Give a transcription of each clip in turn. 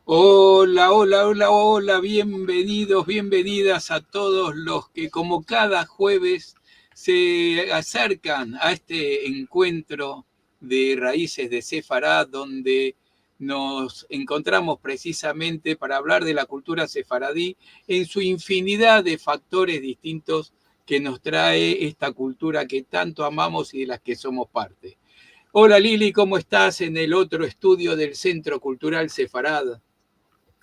Hola, hola, hola, hola, bienvenidos, bienvenidas a todos los que como cada jueves se acercan a este encuentro de raíces de Sefarad, donde nos encontramos precisamente para hablar de la cultura sefaradí en su infinidad de factores distintos que nos trae esta cultura que tanto amamos y de las que somos parte. Hola Lili, ¿cómo estás en el otro estudio del Centro Cultural Sefarad?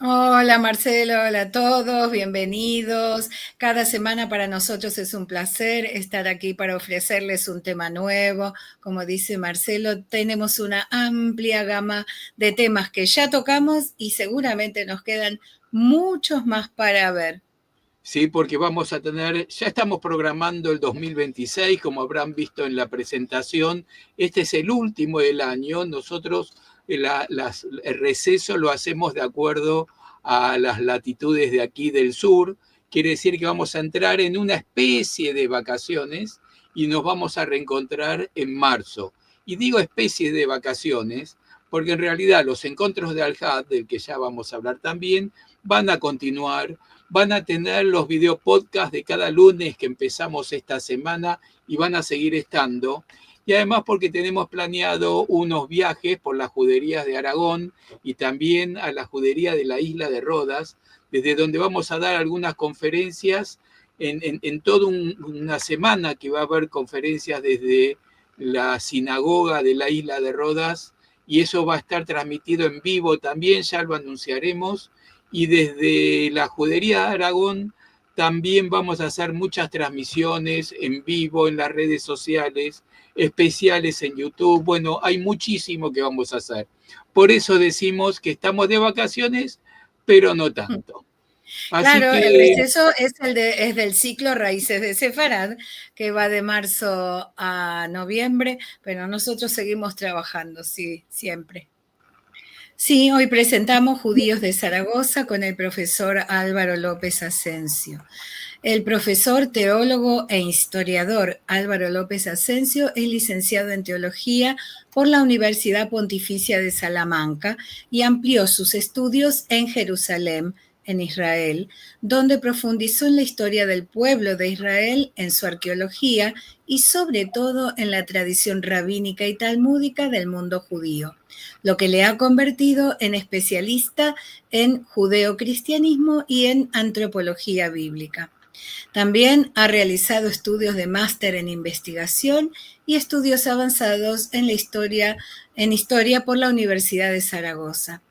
Hola Marcelo, hola a todos, bienvenidos. Cada semana para nosotros es un placer estar aquí para ofrecerles un tema nuevo. Como dice Marcelo, tenemos una amplia gama de temas que ya tocamos y seguramente nos quedan muchos más para ver. Sí, porque vamos a tener, ya estamos programando el 2026, como habrán visto en la presentación. Este es el último del año. Nosotros el receso lo hacemos de acuerdo a las latitudes de aquí del sur. Quiere decir que vamos a entrar en una especie de vacaciones y nos vamos a reencontrar en marzo. Y digo especie de vacaciones porque en realidad los encuentros de Al-Had, del que ya vamos a hablar también, van a continuar. Van a tener los video podcasts de cada lunes que empezamos esta semana y van a seguir estando. Y además porque tenemos planeado unos viajes por las juderías de Aragón y también a la judería de la isla de Rodas, desde donde vamos a dar algunas conferencias en toda una semana que va a haber conferencias desde la sinagoga de la isla de Rodas y eso va a estar transmitido en vivo también, ya lo anunciaremos y desde la Judería de Aragón también vamos a hacer muchas transmisiones en vivo en las redes sociales, especiales en YouTube. Bueno, hay muchísimo que vamos a hacer. Por eso decimos que estamos de vacaciones, pero no tanto. Así Claro, el que receso es del ciclo Raíces de Sefarad, que va de marzo a noviembre, pero nosotros seguimos trabajando, sí, siempre. Sí, hoy presentamos Judíos de Zaragoza con el profesor Álvaro López Asensio. El profesor, teólogo e historiador Álvaro López Asensio es licenciado en teología por la Universidad Pontificia de Salamanca y amplió sus estudios en Jerusalén, en Israel, donde profundizó en la historia del pueblo de Israel, en su arqueología y sobre todo en la tradición rabínica y talmúdica del mundo judío, lo que le ha convertido en especialista en judeocristianismo y en antropología bíblica. También ha realizado estudios de máster en investigación y estudios avanzados en historia por la Universidad de Zaragoza.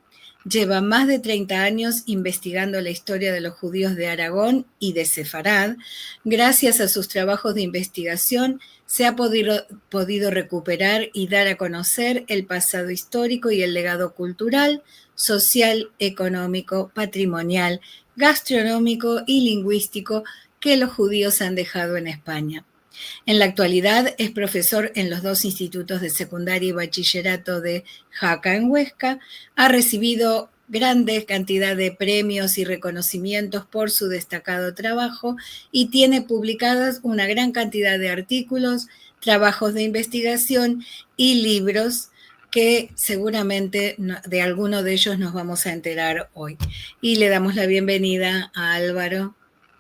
Lleva más de 30 años investigando la historia de los judíos de Aragón y de Sefarad. Gracias a sus trabajos de investigación se ha podido recuperar y dar a conocer el pasado histórico y el legado cultural, social, económico, patrimonial, gastronómico y lingüístico que los judíos han dejado en España. En la actualidad es profesor en los dos institutos de secundaria y bachillerato de Jaca en Huesca. Ha recibido grande cantidad de premios y reconocimientos por su destacado trabajo y tiene publicadas una gran cantidad de artículos, trabajos de investigación y libros que seguramente de alguno de ellos nos vamos a enterar hoy. Y le damos la bienvenida a Álvaro.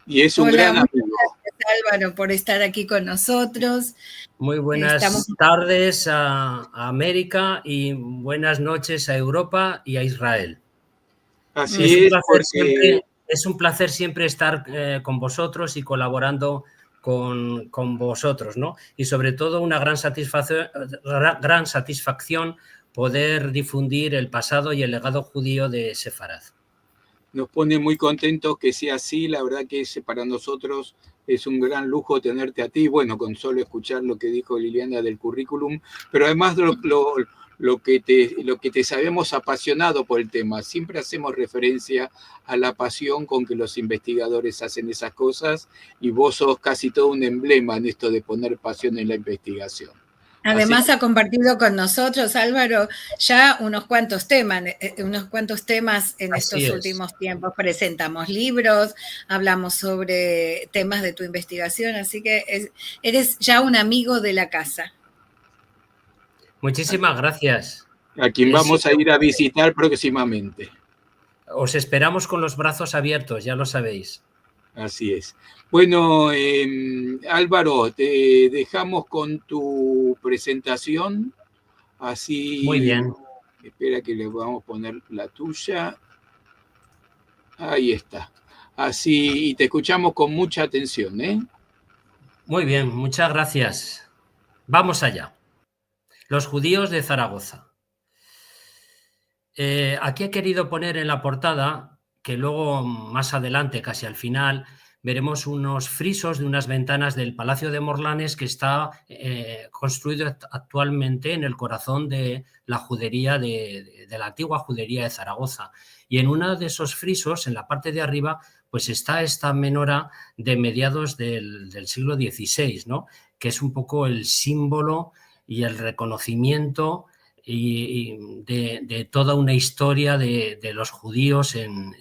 y es un Hola, gran muchas amigo. gracias Álvaro por estar aquí con nosotros. Muy Estamos buenas tardes a América y buenas noches a Europa y a Israel. Es Así un es, placer porque siempre, es un placer siempre estar con vosotros y colaborando con vosotros, ¿no? Y sobre todo una gran satisfacción poder difundir el pasado y el legado judío de Sefarad. nos pone muy contentos que sea así. La verdad que para nosotros es un gran lujo tenerte a ti, bueno, con solo escuchar lo que dijo Liliana del currículum, pero además lo que te sabemos apasionado por el tema. Siempre hacemos referencia a la pasión con que los investigadores hacen esas cosas y vos sos casi todo un emblema en esto de poner pasión en la investigación. Así Además ha compartido con nosotros, Álvaro, ya unos cuantos temas en Así estos es. últimos tiempos. Presentamos libros, hablamos sobre temas de tu investigación, así que eres ya un amigo de la casa. Muchísimas gracias. a quien Es vamos a siempre ir a visitar próximamente. Os esperamos con los brazos abiertos, ya lo sabéis. Así es. Bueno, Álvaro, te dejamos con tu presentación. Así, muy bien. Espera que le vamos a poner la tuya. Ahí está. Así, y te escuchamos con mucha atención, ¿eh? Muy bien, muchas gracias. Vamos allá. Los judíos de Zaragoza. Aquí he querido poner en la portada, que luego más adelante, casi al final, veremos unos frisos de unas ventanas del Palacio de Morlanes que está construido actualmente en el corazón de la judería de la antigua judería de Zaragoza. Y en uno de esos frisos, en la parte de arriba, pues está esta menora de mediados del siglo XVI, ¿no? Que es un poco el símbolo y el reconocimiento y de toda una historia de los judíos en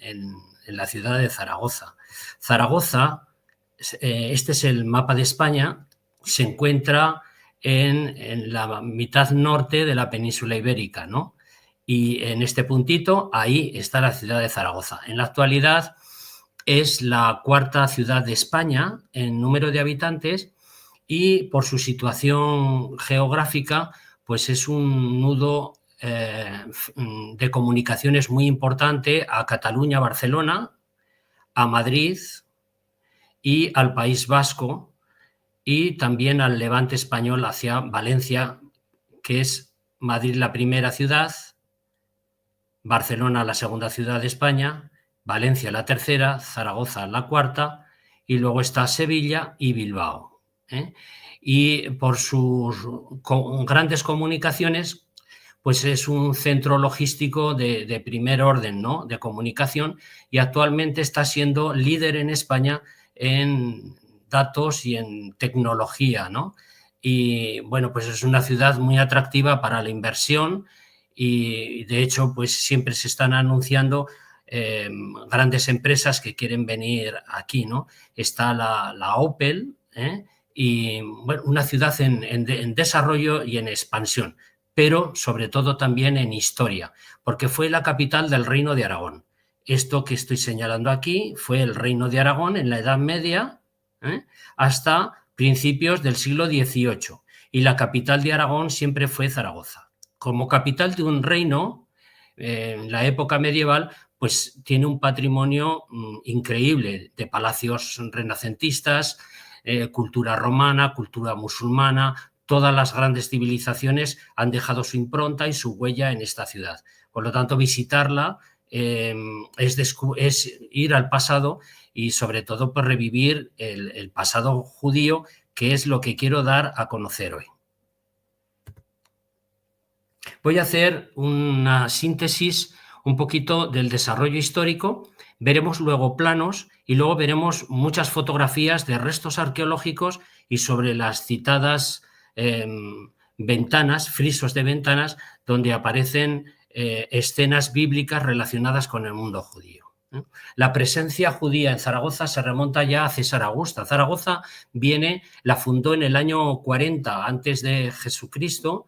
la ciudad de Zaragoza. Zaragoza, este es el mapa de España, se encuentra en la mitad norte de la península ibérica, ¿no? Y en este puntito, ahí está la ciudad de Zaragoza. En la actualidad es la cuarta ciudad de España en número de habitantes y por su situación geográfica, pues es un nudo de comunicaciones muy importante a Cataluña, Barcelona, a Madrid y al País Vasco y también al levante español hacia Valencia, que es Madrid la primera ciudad, Barcelona la segunda ciudad de España, Valencia la tercera, Zaragoza la cuarta y luego está Sevilla y Bilbao. Y por sus grandes comunicaciones, pues es un centro logístico de primer orden, ¿no? De comunicación, y actualmente está siendo líder en España en datos y en tecnología, ¿no? Y bueno, pues es una ciudad muy atractiva para la inversión y de hecho pues siempre se están anunciando grandes empresas que quieren venir aquí, ¿no? Está la Opel, y bueno, una ciudad en desarrollo y en expansión, pero sobre todo también en historia, porque fue la capital del Reino de Aragón. Esto que estoy señalando aquí fue el Reino de Aragón en la Edad Media, hasta principios del siglo XVIII, y la capital de Aragón siempre fue Zaragoza. Como capital de un reino, en la época medieval, pues tiene un patrimonio increíble de palacios renacentistas, cultura romana, cultura musulmana. Todas las grandes civilizaciones han dejado su impronta y su huella en esta ciudad. Por lo tanto, visitarla es ir al pasado y sobre todo pues, revivir el pasado judío, que es lo que quiero dar a conocer hoy. Voy a hacer una síntesis un poquito del desarrollo histórico, veremos luego planos y luego veremos muchas fotografías de restos arqueológicos y sobre las citadas ventanas, frisos de ventanas, donde aparecen escenas bíblicas relacionadas con el mundo judío. La presencia judía en Zaragoza se remonta ya a César Augusto. Zaragoza la fundó en el año 40 antes de Jesucristo,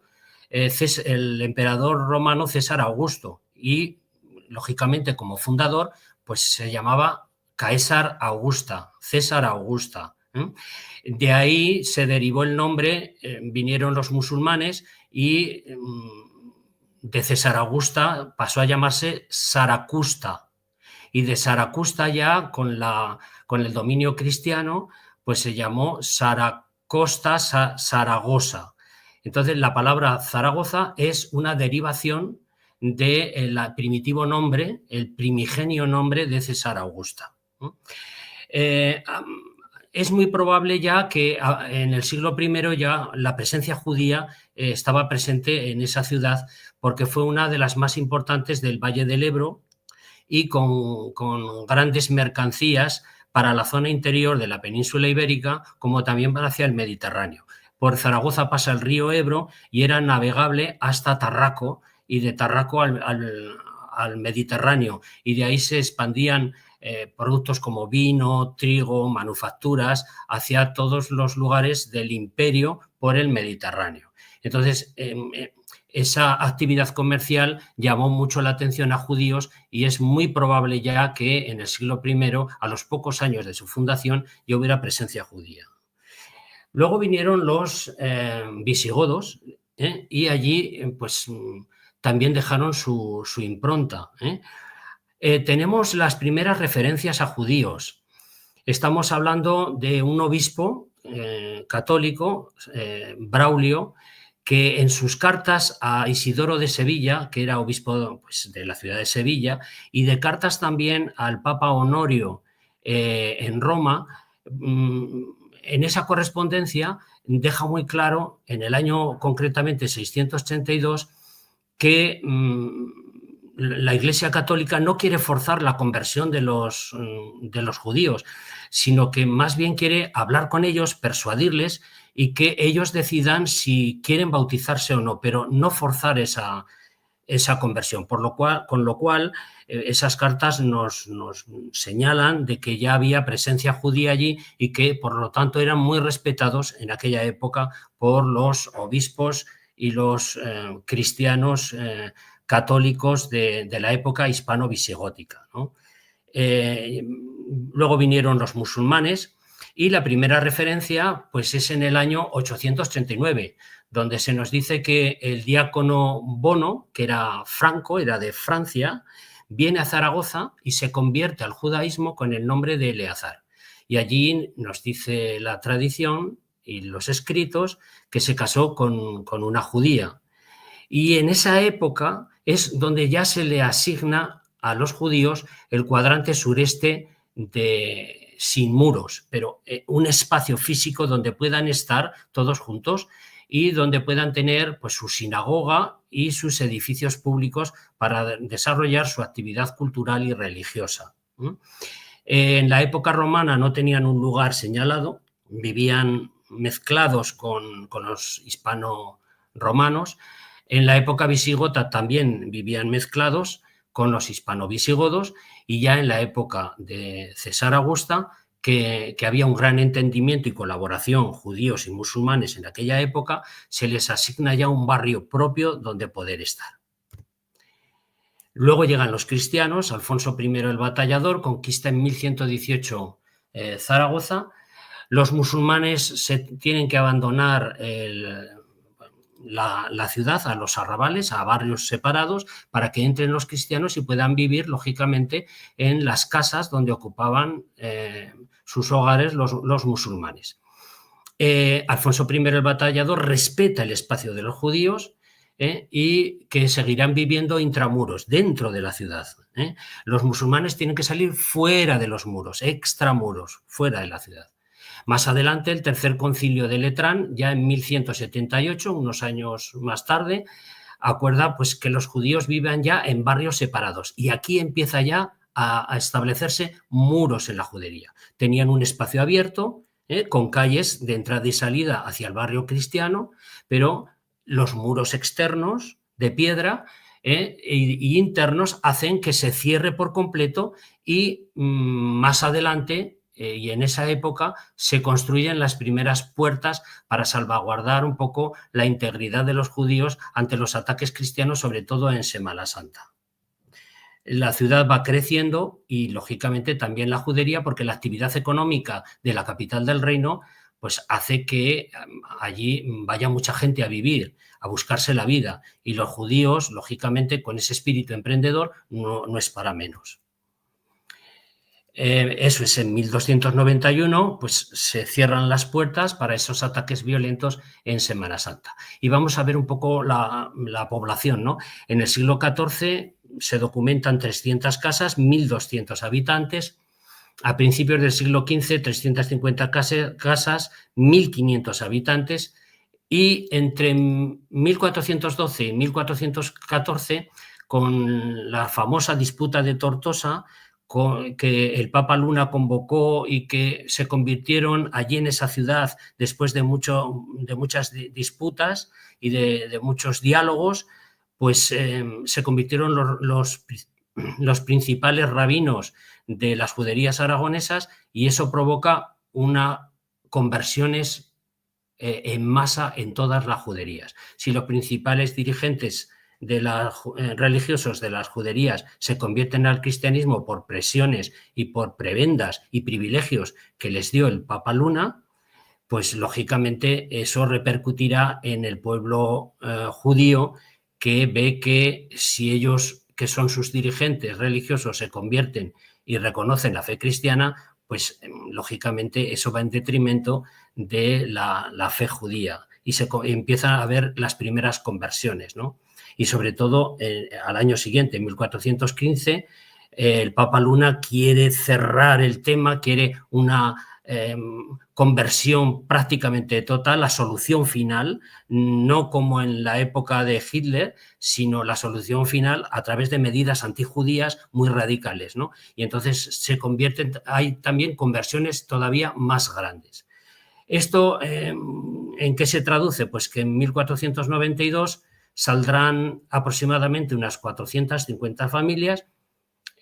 el emperador romano César Augusto, y lógicamente como fundador pues se llamaba Caesar Augusta, César Augusta. De ahí se derivó el nombre, vinieron los musulmanes y de César Augusta pasó a llamarse Saracusta, y de Saracusta ya con el dominio cristiano pues se llamó Saracosta, Zaragoza. Entonces la palabra Zaragoza es una derivación del primitivo nombre, el primigenio nombre de César Augusta. Es muy probable ya que en el siglo I ya la presencia judía estaba presente en esa ciudad porque fue una de las más importantes del Valle del Ebro y con grandes mercancías para la zona interior de la península ibérica como también hacia el Mediterráneo. Por Zaragoza pasa el río Ebro y era navegable hasta Tarraco y de Tarraco al Mediterráneo, y de ahí se expandían productos como vino, trigo, manufacturas hacia todos los lugares del imperio por el Mediterráneo. Entonces, esa actividad comercial llamó mucho la atención a judíos y es muy probable ya que en el siglo I, a los pocos años de su fundación, ya hubiera presencia judía. Luego vinieron los visigodos, y allí pues también dejaron su impronta. Tenemos las primeras referencias a judíos. Estamos hablando de un obispo católico, Braulio, que en sus cartas a Isidoro de Sevilla, que era obispo pues, de la ciudad de Sevilla, y de cartas también al Papa Honorio en Roma, en esa correspondencia deja muy claro, en el año concretamente 682, que la Iglesia Católica no quiere forzar la conversión de los judíos, sino que más bien quiere hablar con ellos, persuadirles y que ellos decidan si quieren bautizarse o no, pero no forzar esa conversión. Con lo cual esas cartas nos señalan de que ya había presencia judía allí y que, por lo tanto, eran muy respetados en aquella época por los obispos y los cristianos católicos de la época hispano-visigótica, ¿no? Luego vinieron los musulmanes y la primera referencia pues, es en el año 839, donde se nos dice que el diácono Bono, que era franco, era de Francia, viene a Zaragoza y se convierte al judaísmo con el nombre de Eleazar. Y allí nos dice la tradición y los escritos que se casó con una judía. Y en esa época es donde ya se le asigna a los judíos el cuadrante sureste sin muros, pero un espacio físico donde puedan estar todos juntos y donde puedan tener pues, su sinagoga y sus edificios públicos para desarrollar su actividad cultural y religiosa. En la época romana no tenían un lugar señalado, vivían mezclados con los hispano-romanos. En la época visigota también vivían mezclados con los hispano-visigodos, y ya en la época de César Augusta, que había un gran entendimiento y colaboración judíos y musulmanes en aquella época, se les asigna ya un barrio propio donde poder estar. Luego llegan los cristianos. Alfonso I el Batallador conquista en 1118 Zaragoza. Los musulmanes se tienen que abandonar la ciudad a los arrabales, a barrios separados, para que entren los cristianos y puedan vivir, lógicamente, en las casas donde ocupaban sus hogares los musulmanes. Alfonso I el Batallador respeta el espacio de los judíos y que seguirán viviendo intramuros, dentro de la ciudad. Los musulmanes tienen que salir fuera de los muros, extramuros, fuera de la ciudad. Más adelante, el tercer concilio de Letrán, ya en 1178, unos años más tarde, acuerda pues, que los judíos vivan ya en barrios separados. Y aquí empieza ya a establecerse muros en la judería. Tenían un espacio abierto, con calles de entrada y salida hacia el barrio cristiano, pero los muros externos de piedra y internos hacen que se cierre por completo y más adelante... y en esa época se construyen las primeras puertas para salvaguardar un poco la integridad de los judíos ante los ataques cristianos, sobre todo en Semana Santa. La ciudad va creciendo y, lógicamente, también la judería, porque la actividad económica de la capital del reino pues, hace que allí vaya mucha gente a vivir, a buscarse la vida. Y los judíos, lógicamente, con ese espíritu emprendedor, no es para menos. Eso es, en 1291 pues se cierran las puertas para esos ataques violentos en Semana Santa. Y vamos a ver un poco la población, ¿no? En el siglo XIV se documentan 300 casas, 1.200 habitantes. A principios del siglo XV, 350 casas, 1.500 habitantes. Y entre 1412 y 1414, con la famosa disputa de Tortosa, que el Papa Luna convocó y que se convirtieron allí en esa ciudad después de muchas disputas y de muchos diálogos, pues se convirtieron los principales rabinos de las juderías aragonesas, y eso provoca conversiones en masa en todas las juderías. Si los principales dirigentes religiosos de las juderías se convierten al cristianismo por presiones y por prebendas y privilegios que les dio el Papa Luna, pues lógicamente eso repercutirá en el pueblo judío, que ve que si ellos, que son sus dirigentes religiosos, se convierten y reconocen la fe cristiana, pues lógicamente eso va en detrimento de la fe judía y empiezan a haber las primeras conversiones, ¿no? Y sobre todo al año siguiente, en 1415, el Papa Luna quiere cerrar el tema, quiere una conversión prácticamente total, la solución final, no como en la época de Hitler, sino la solución final a través de medidas antijudías muy radicales, ¿no? Y entonces hay también conversiones todavía más grandes. ¿Esto en qué se traduce? Pues que en 1492 saldrán aproximadamente unas 450 familias,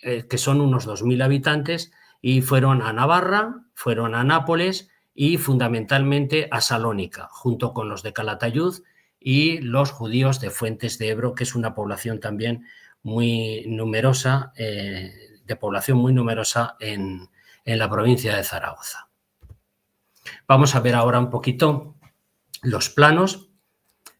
que son unos 2.000 habitantes, y fueron a Navarra, fueron a Nápoles y fundamentalmente a Salónica, junto con los de Calatayud y los judíos de Fuentes de Ebro, que es una población también muy numerosa, de población muy numerosa en la provincia de Zaragoza. Vamos a ver ahora un poquito los planos.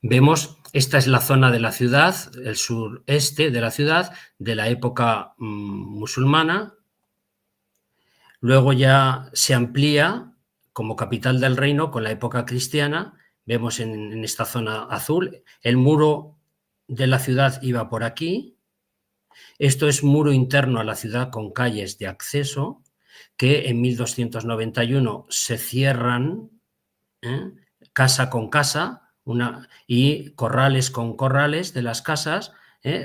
Vemos, esta es la zona de la ciudad, el sureste de la ciudad, de la época musulmana. Luego ya se amplía como capital del reino con la época cristiana. Vemos en esta zona azul, el muro de la ciudad iba por aquí. Esto es muro interno a la ciudad con calles de acceso que en 1291 se cierran, casa con casa, y corrales con corrales de las casas,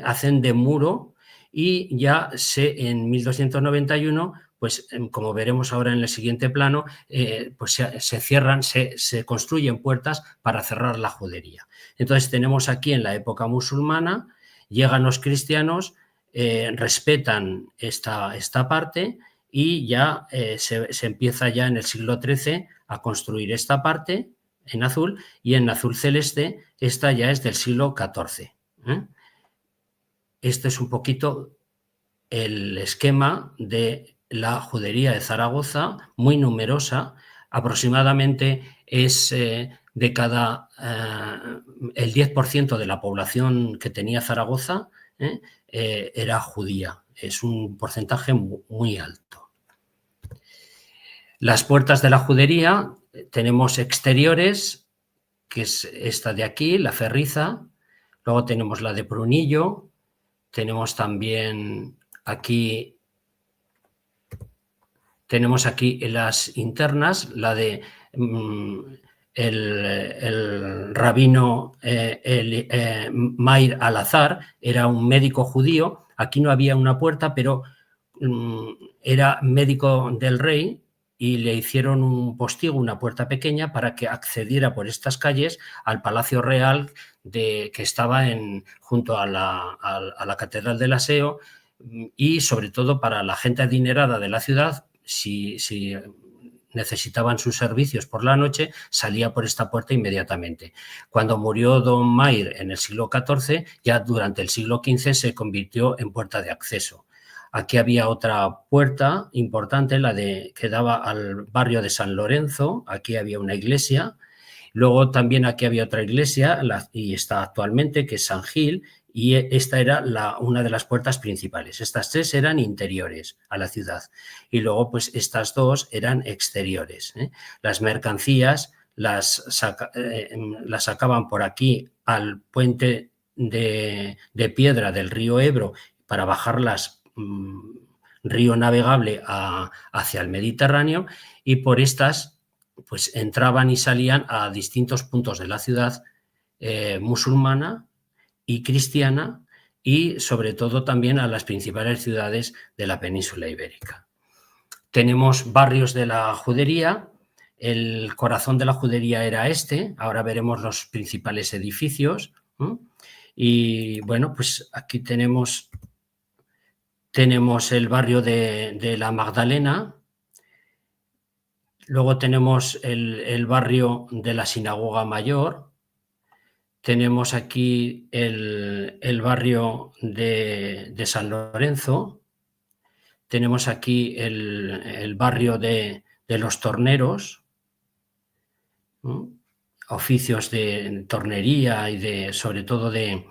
hacen de muro, y ya en 1291, pues como veremos ahora en el siguiente plano, pues se cierran, se construyen puertas para cerrar la judería. Entonces tenemos aquí en la época musulmana, llegan los cristianos, respetan esta parte, y ya se empieza ya en el siglo XIII a construir esta parte en azul, y en azul celeste esta ya es del siglo XIV. Este es un poquito el esquema de la judería de Zaragoza, muy numerosa, aproximadamente es el 10% de la población que tenía Zaragoza era judía, es un porcentaje muy alto. Las puertas de la judería, tenemos exteriores, que es esta de aquí, la Ferriza, luego tenemos la de Prunillo, tenemos también aquí, las internas, la de el rabino Mair al-Azhar, era un médico judío. Aquí no había una puerta, pero era médico del rey, y le hicieron un postigo, una puerta pequeña, para que accediera por estas calles al Palacio Real que estaba junto a la Catedral del Aseo, y sobre todo para la gente adinerada de la ciudad, si necesitaban sus servicios por la noche, salía por esta puerta inmediatamente. Cuando murió don Mair en el siglo XIV, ya durante el siglo XV se convirtió en puerta de acceso. Aquí había otra puerta importante, que daba al barrio de San Lorenzo. Aquí había una iglesia. Luego también aquí había otra iglesia, y está actualmente, que es San Gil, y esta era una de las puertas principales. Estas tres eran interiores a la ciudad, y luego pues estas dos eran exteriores. Las mercancías las sacaban por aquí al puente de piedra del río Ebro para bajarlas río navegable hacia el Mediterráneo, y por estas pues entraban y salían a distintos puntos de la ciudad musulmana y cristiana, y sobre todo también a las principales ciudades de la península ibérica. Tenemos barrios de la judería. El corazón de la judería era este. Ahora veremos los principales edificios. Y bueno, pues aquí tenemos el barrio de la Magdalena. Luego tenemos el barrio de la Sinagoga Mayor. Tenemos aquí el barrio de San Lorenzo. Tenemos aquí el barrio de los torneros, ¿no? Oficios de tornería y sobre todo de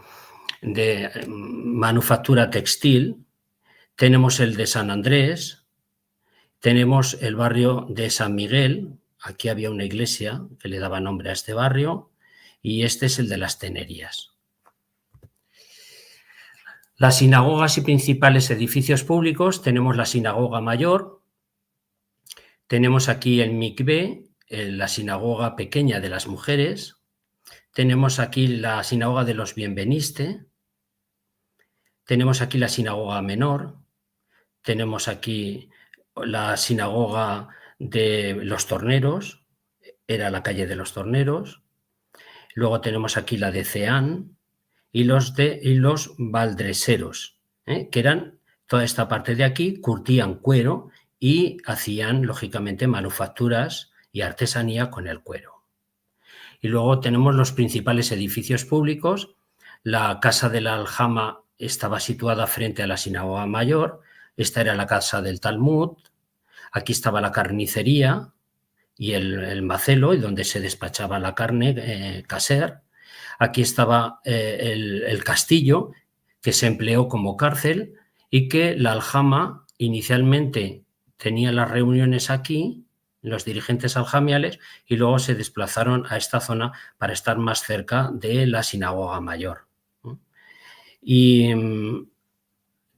manufactura textil. Tenemos el de San Andrés. Tenemos el barrio de San Miguel. Aquí había una iglesia que le daba nombre a este barrio. Y este es el de las Tenerías. Las sinagogas y principales edificios públicos: tenemos la Sinagoga Mayor, tenemos aquí el Mikvé, la sinagoga pequeña de las mujeres, tenemos aquí la Sinagoga de los Bienveniste, tenemos aquí la Sinagoga Menor, tenemos aquí la Sinagoga de los Torneros, era la calle de los Torneros, luego tenemos aquí la de Ceán, y los baldreseros, que eran toda esta parte de aquí, curtían cuero y hacían, lógicamente, manufacturas y artesanía con el cuero. Y luego tenemos los principales edificios públicos. La Casa de la Aljama estaba situada frente a la Sinagoga Mayor. Esta era la Casa del Talmud. Aquí estaba la carnicería y el macelo, y donde se despachaba la carne caser. Aquí estaba el castillo, que se empleó como cárcel, y que la aljama inicialmente tenía las reuniones aquí, los dirigentes aljamiales, y luego se desplazaron a esta zona para estar más cerca de la Sinagoga Mayor. Y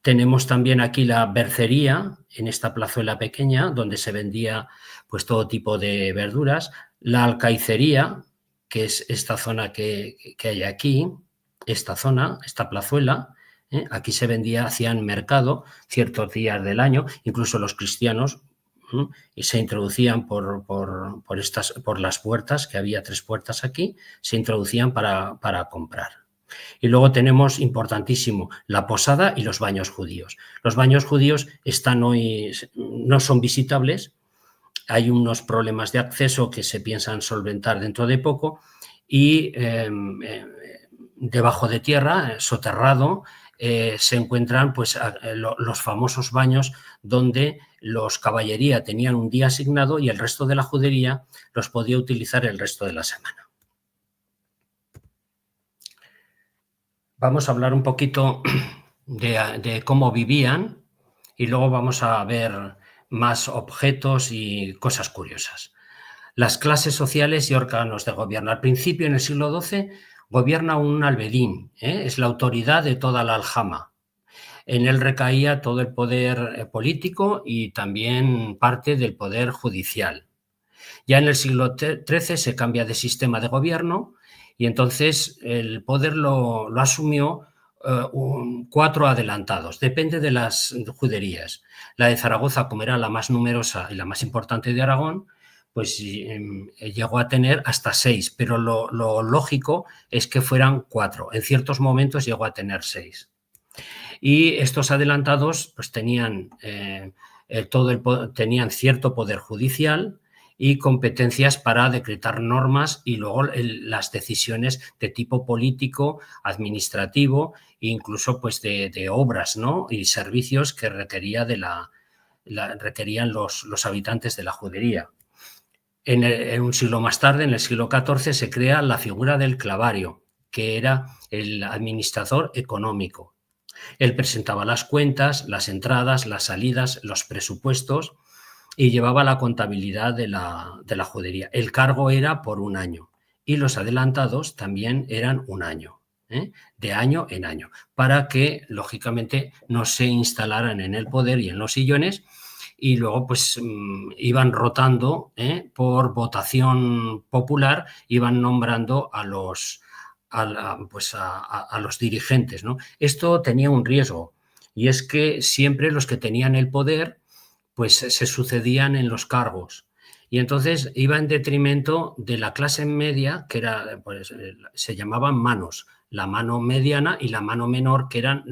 tenemos también aquí la bercería, en esta plazuela pequeña, donde se vendía pues todo tipo de verduras, la alcaicería, que es esta zona que hay aquí, esta zona, esta plazuela. Aquí se vendía, hacían mercado ciertos días del año, incluso los cristianos, y se introducían por las puertas, que había 3 puertas aquí, se introducían para comprar. Y luego tenemos, importantísimo, la posada y los baños judíos. Los baños judíos están hoy, no son visitables. Hay unos problemas de acceso que se piensan solventar dentro de poco, y debajo de tierra, soterrado, se encuentran pues, los famosos baños donde los caballería tenían un día asignado y el resto de la judería los podía utilizar el resto de la semana. Vamos a hablar un poquito de cómo vivían y luego vamos a ver más objetos y cosas curiosas. Las clases sociales y órganos de gobierno. Al principio, en el siglo XII, gobierna un albedín, es la autoridad de toda la aljama. En él recaía todo el poder político y también parte del poder judicial. Ya en el siglo XIII se cambia de sistema de gobierno y entonces el poder lo asumió 4 adelantados, depende de las juderías. La de Zaragoza, como era la más numerosa y la más importante de Aragón, pues llegó a tener hasta 6, pero lo lógico es que fueran 4. En ciertos momentos llegó a tener 6. Y estos adelantados pues tenían, tenían cierto poder judicial y competencias para decretar normas y luego las decisiones de tipo político, administrativo e incluso pues de obras, ¿no? Y servicios que requerían los habitantes de la judería. En un siglo más tarde, en el siglo XIV, se crea la figura del clavario, que era el administrador económico. Él presentaba las cuentas, las entradas, las salidas, los presupuestos y llevaba la contabilidad de la judería. El cargo era por un año y los adelantados también eran un año, de año en año, para que, lógicamente, no se instalaran en el poder y en los sillones y luego pues iban rotando por votación popular, iban nombrando a los dirigentes, ¿no? Esto tenía un riesgo y es que siempre los que tenían el poder pues se sucedían en los cargos y entonces iba en detrimento de la clase media, que era, pues, se llamaban manos, la mano mediana y la mano menor, que eran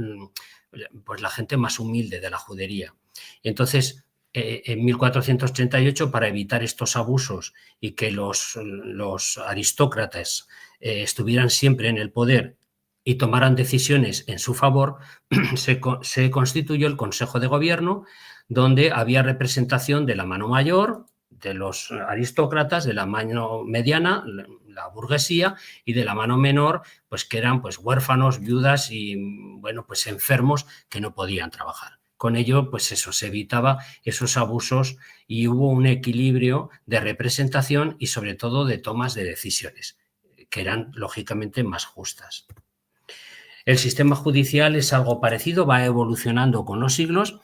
pues la gente más humilde de la judería. Entonces en 1438, para evitar estos abusos y que los aristócratas estuvieran siempre en el poder y tomaran decisiones en su favor, se constituyó el Consejo de Gobierno, donde había representación de la mano mayor, de los aristócratas, de la mano mediana, la burguesía, y de la mano menor, pues que eran pues huérfanos, viudas y bueno, pues enfermos que no podían trabajar. Con ello, pues eso, se evitaba esos abusos y hubo un equilibrio de representación y sobre todo de tomas de decisiones, que eran lógicamente más justas. El sistema judicial es algo parecido, va evolucionando con los siglos.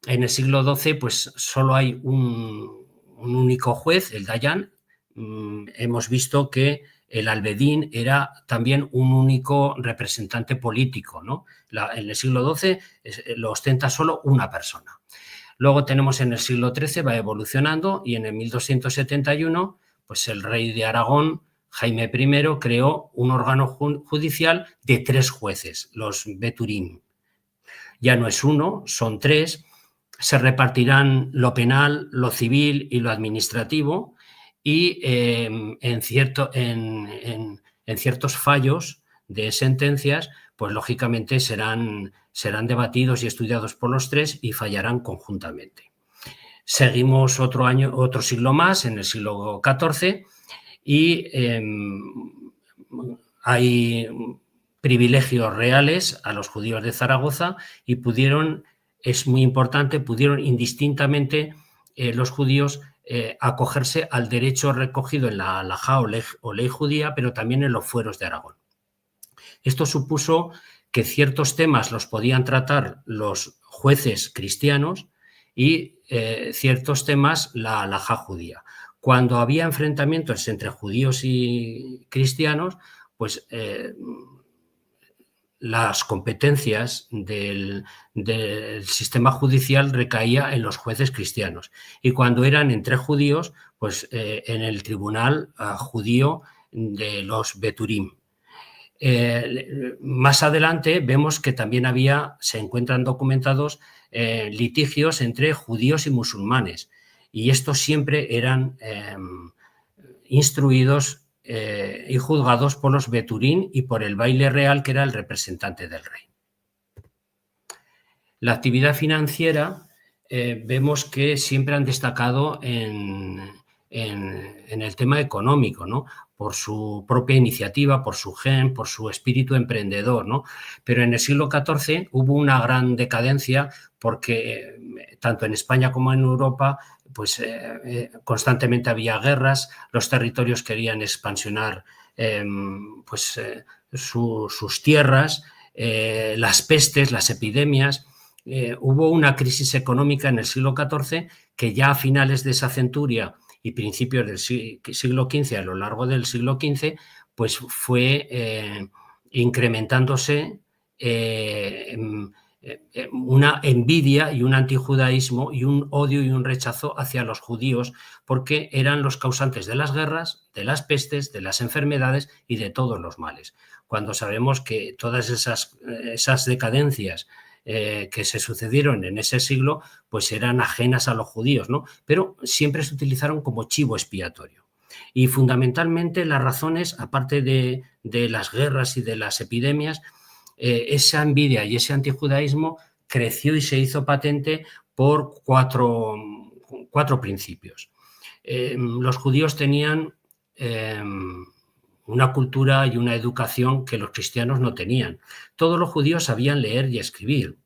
En el siglo XII, pues solo hay un único juez, el Dayan. Hemos visto que el albedín era también un único representante político, ¿no? En el siglo XII lo ostenta solo una persona. Luego tenemos en el siglo XIII, va evolucionando, y en el 1271, pues el rey de Aragón, Jaime I, creó un órgano judicial de 3 jueces, los Beturín. Ya no es uno, son 3. Se repartirán lo penal, lo civil y lo administrativo, y en ciertos fallos de sentencias, pues lógicamente serán debatidos y estudiados por los 3 y fallarán conjuntamente. Seguimos otro siglo más, en el siglo XIV, y hay privilegios reales a los judíos de Zaragoza y es muy importante, pudieron indistintamente los judíos acogerse al derecho recogido en la halajá o ley judía, pero también en los fueros de Aragón. Esto supuso que ciertos temas los podían tratar los jueces cristianos y ciertos temas la halajá judía. Cuando había enfrentamientos entre judíos y cristianos, pues las competencias del sistema judicial recaía en los jueces cristianos. Y cuando eran entre judíos, pues en el tribunal judío de los Beturim. Más adelante vemos que también se encuentran documentados litigios entre judíos y musulmanes. Y estos siempre eran instruidos y juzgados por los Beturín y por el baile real, que era el representante del rey. La actividad financiera vemos que siempre han destacado en el tema económico, ¿no? Por su propia iniciativa, por su gen, por su espíritu emprendedor, ¿no? Pero en el siglo XIV hubo una gran decadencia porque tanto en España como en Europa pues constantemente había guerras, los territorios querían expansionar sus tierras, las pestes, las epidemias. Hubo una crisis económica en el siglo XIV que ya a finales de esa centuria y principios del siglo XV, a lo largo del siglo XV, pues fue incrementándose una envidia y un antijudaísmo y un odio y un rechazo hacia los judíos, porque eran los causantes de las guerras, de las pestes, de las enfermedades y de todos los males. Cuando sabemos que todas esas decadencias que se sucedieron en ese siglo, pues eran ajenas a los judíos, ¿no? Pero siempre se utilizaron como chivo expiatorio. Y fundamentalmente las razones, aparte de las guerras y de las epidemias, esa envidia y ese antijudaísmo creció y se hizo patente por cuatro principios. Los judíos tenían una cultura y una educación que los cristianos no tenían. Todos los judíos sabían leer y escribir.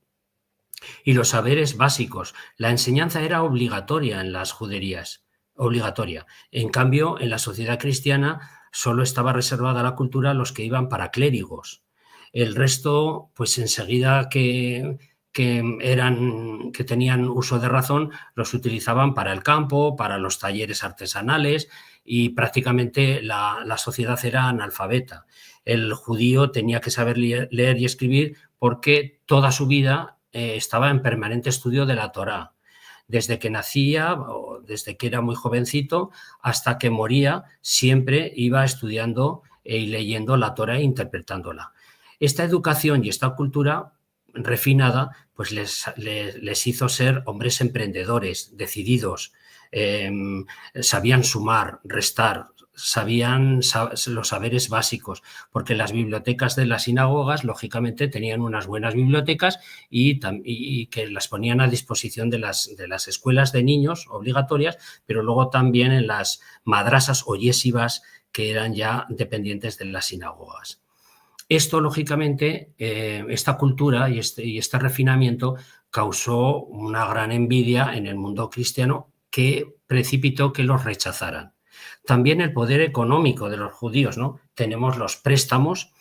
Y los saberes básicos. La enseñanza era obligatoria en las juderías. Obligatoria. En cambio, en la sociedad cristiana solo estaba reservada la cultura a los que iban para clérigos. El resto, pues enseguida que tenían uso de razón, los utilizaban para el campo, para los talleres artesanales, y prácticamente la sociedad era analfabeta. El judío tenía que saber leer y escribir porque toda su vida estaba en permanente estudio de la Torá. Desde que nacía o desde que era muy jovencito hasta que moría, siempre iba estudiando y leyendo la Torá e interpretándola. Esta educación y esta cultura refinada, pues les hizo ser hombres emprendedores, decididos, sabían sumar, restar, sabían los saberes básicos, porque las bibliotecas de las sinagogas, lógicamente, tenían unas buenas bibliotecas y que las ponían a disposición de las escuelas de niños obligatorias, pero luego también en las madrasas o yeshivas, que eran ya dependientes de las sinagogas. Esto, lógicamente, esta cultura y este refinamiento causó una gran envidia en el mundo cristiano que precipitó que los rechazaran. También el poder económico de los judíos, ¿no? Tenemos los préstamos,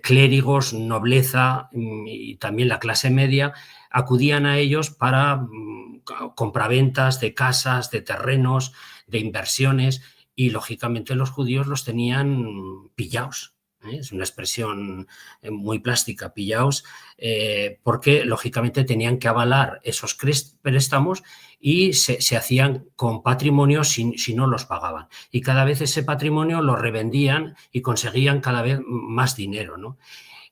clérigos, nobleza y también la clase media acudían a ellos para compraventas de casas, de terrenos, de inversiones, y lógicamente los judíos los tenían pillados. Es una expresión muy plástica, pillaos, porque lógicamente tenían que avalar esos préstamos y se hacían con patrimonio si no los pagaban. Y cada vez ese patrimonio lo revendían y conseguían cada vez más dinero, ¿no?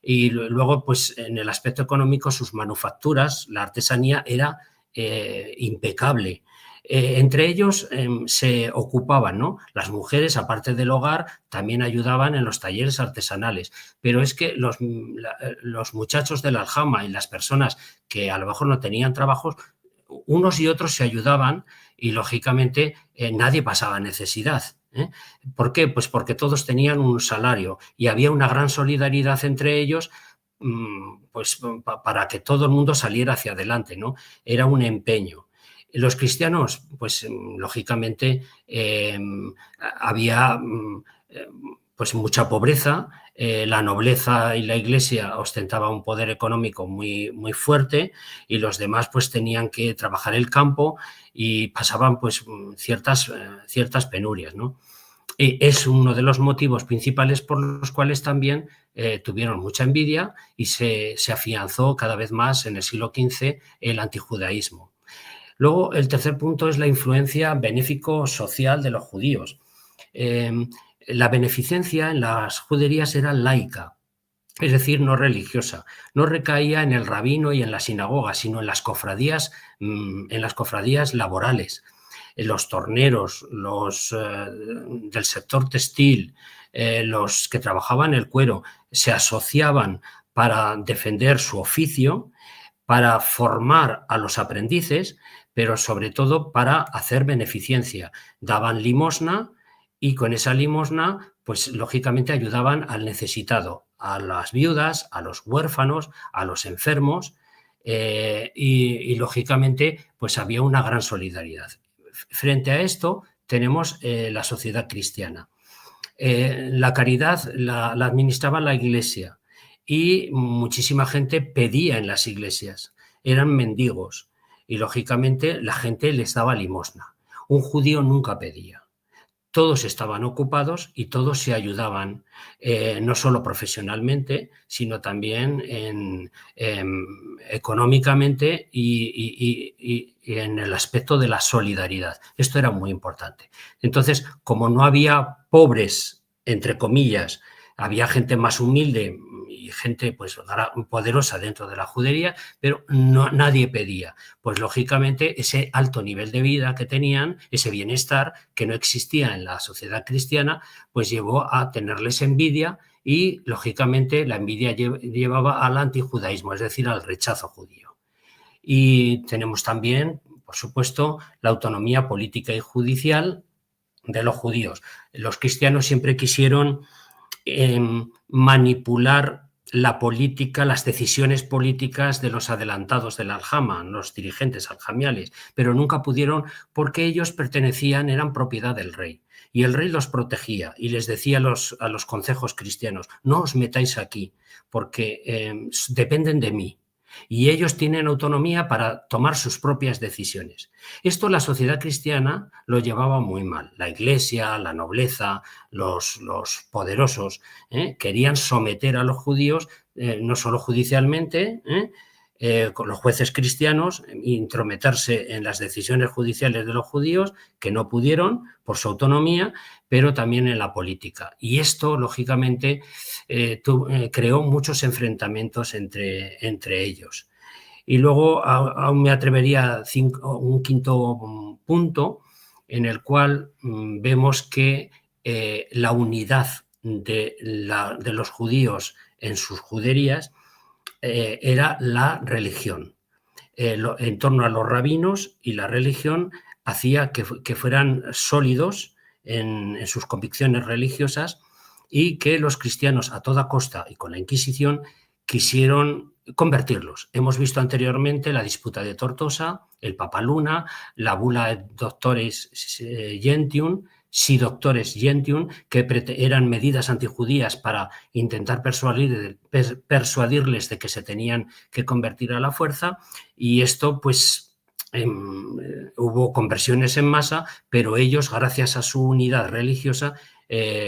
Y luego, pues en el aspecto económico, sus manufacturas, la artesanía era impecable. Entre ellos se ocupaban, ¿no? Las mujeres, aparte del hogar, también ayudaban en los talleres artesanales. Pero es que los muchachos del aljama y las personas que a lo mejor no tenían trabajos, unos y otros se ayudaban y, lógicamente, nadie pasaba necesidad. ¿Por qué? Pues porque todos tenían un salario y había una gran solidaridad entre ellos, pues para que todo el mundo saliera hacia adelante, ¿no? Era un empeño. Los cristianos, pues lógicamente había pues mucha pobreza, la nobleza y la iglesia ostentaba un poder económico muy, muy fuerte y los demás pues tenían que trabajar el campo y pasaban pues ciertas penurias, ¿no? Es uno de los motivos principales por los cuales también tuvieron mucha envidia y se afianzó cada vez más en el siglo XV el antijudaísmo. Luego, el tercer punto es la influencia benéfico-social de los judíos. La beneficencia en las juderías era laica, es decir, no religiosa. No recaía en el rabino y en la sinagoga, sino en las cofradías laborales. Los torneros, los del sector textil, los que trabajaban el cuero, se asociaban para defender su oficio, para formar a los aprendices, pero sobre todo para hacer beneficencia. Daban limosna y con esa limosna, pues lógicamente ayudaban al necesitado, a las viudas, a los huérfanos, a los enfermos y lógicamente pues había una gran solidaridad. Frente a esto tenemos la sociedad cristiana. La caridad la administraba la Iglesia y muchísima gente pedía en las iglesias, eran mendigos y lógicamente la gente les daba limosna. Un judío nunca pedía. Todos estaban ocupados y todos se ayudaban, no solo profesionalmente, sino también económicamente y en el aspecto de la solidaridad. Esto era muy importante. Entonces, como no había pobres, entre comillas, había gente más humilde y gente pues poderosa dentro de la judería, pero nadie pedía. Pues lógicamente ese alto nivel de vida que tenían, ese bienestar que no existía en la sociedad cristiana, pues llevó a tenerles envidia y lógicamente la envidia llevaba al antijudaísmo, es decir, al rechazo judío. Y tenemos también, por supuesto, la autonomía política y judicial de los judíos. Los cristianos siempre quisieron manipular la política, las decisiones políticas de los adelantados del aljama, los dirigentes aljamiales, pero nunca pudieron porque ellos eran propiedad del rey. Y el rey los protegía y les decía a los concejos cristianos, no os metáis aquí porque dependen de mí. Y ellos tienen autonomía para tomar sus propias decisiones. Esto la sociedad cristiana lo llevaba muy mal. La iglesia, la nobleza, los poderosos querían someter a los judíos, no solo judicialmente, con los jueces cristianos, intrometerse en las decisiones judiciales de los judíos, que no pudieron por su autonomía, pero también en la política. Y esto, lógicamente, creó muchos enfrentamientos entre ellos. Y luego aún me atrevería a un quinto punto, en el cual vemos que la unidad de los judíos en sus juderías era la religión. En torno a los rabinos y la religión hacía que fueran sólidos en sus convicciones religiosas, y que los cristianos a toda costa y con la Inquisición quisieron convertirlos. Hemos visto anteriormente la disputa de Tortosa, el Papa Luna, la bula Doctores Gentium, Si Doctores Gentium, que eran medidas antijudías para intentar persuadirles de que se tenían que convertir a la fuerza, y esto pues hubo conversiones en masa, pero ellos, gracias a su unidad religiosa,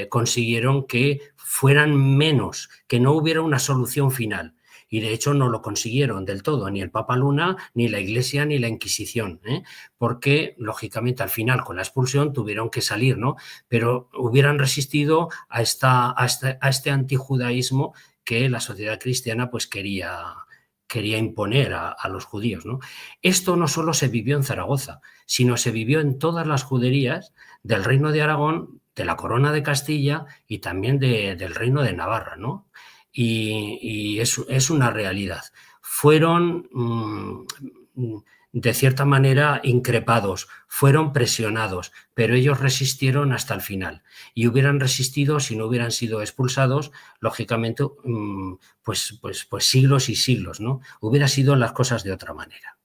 consiguieron que fueran menos, que no hubiera una solución final. Y de hecho no lo consiguieron del todo, ni el Papa Luna, ni la Iglesia, ni la Inquisición, porque lógicamente al final con la expulsión tuvieron que salir, ¿no? Pero hubieran resistido a este antijudaísmo que la sociedad cristiana pues quería imponer a los judíos, ¿no? Esto no solo se vivió en Zaragoza, sino se vivió en todas las juderías del Reino de Aragón, de la Corona de Castilla y también del Reino de Navarra, ¿no? Y es una realidad. Fueron, de cierta manera, increpados, fueron presionados, pero ellos resistieron hasta el final. Y hubieran resistido si no hubieran sido expulsados, lógicamente, pues siglos y siglos, ¿no? Hubieran sido las cosas de otra manera.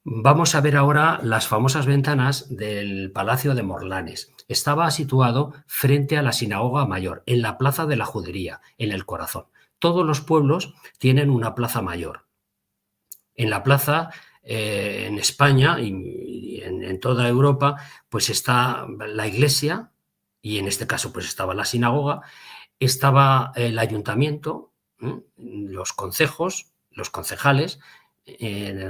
Vamos a ver ahora las famosas ventanas del Palacio de Morlanes. Estaba situado frente a la Sinagoga Mayor, en la Plaza de la Judería, en el corazón. Todos los pueblos tienen una plaza mayor. En la plaza, en España y en toda Europa, pues está la iglesia, y en este caso pues estaba la sinagoga, estaba el ayuntamiento, los concejos, los concejales,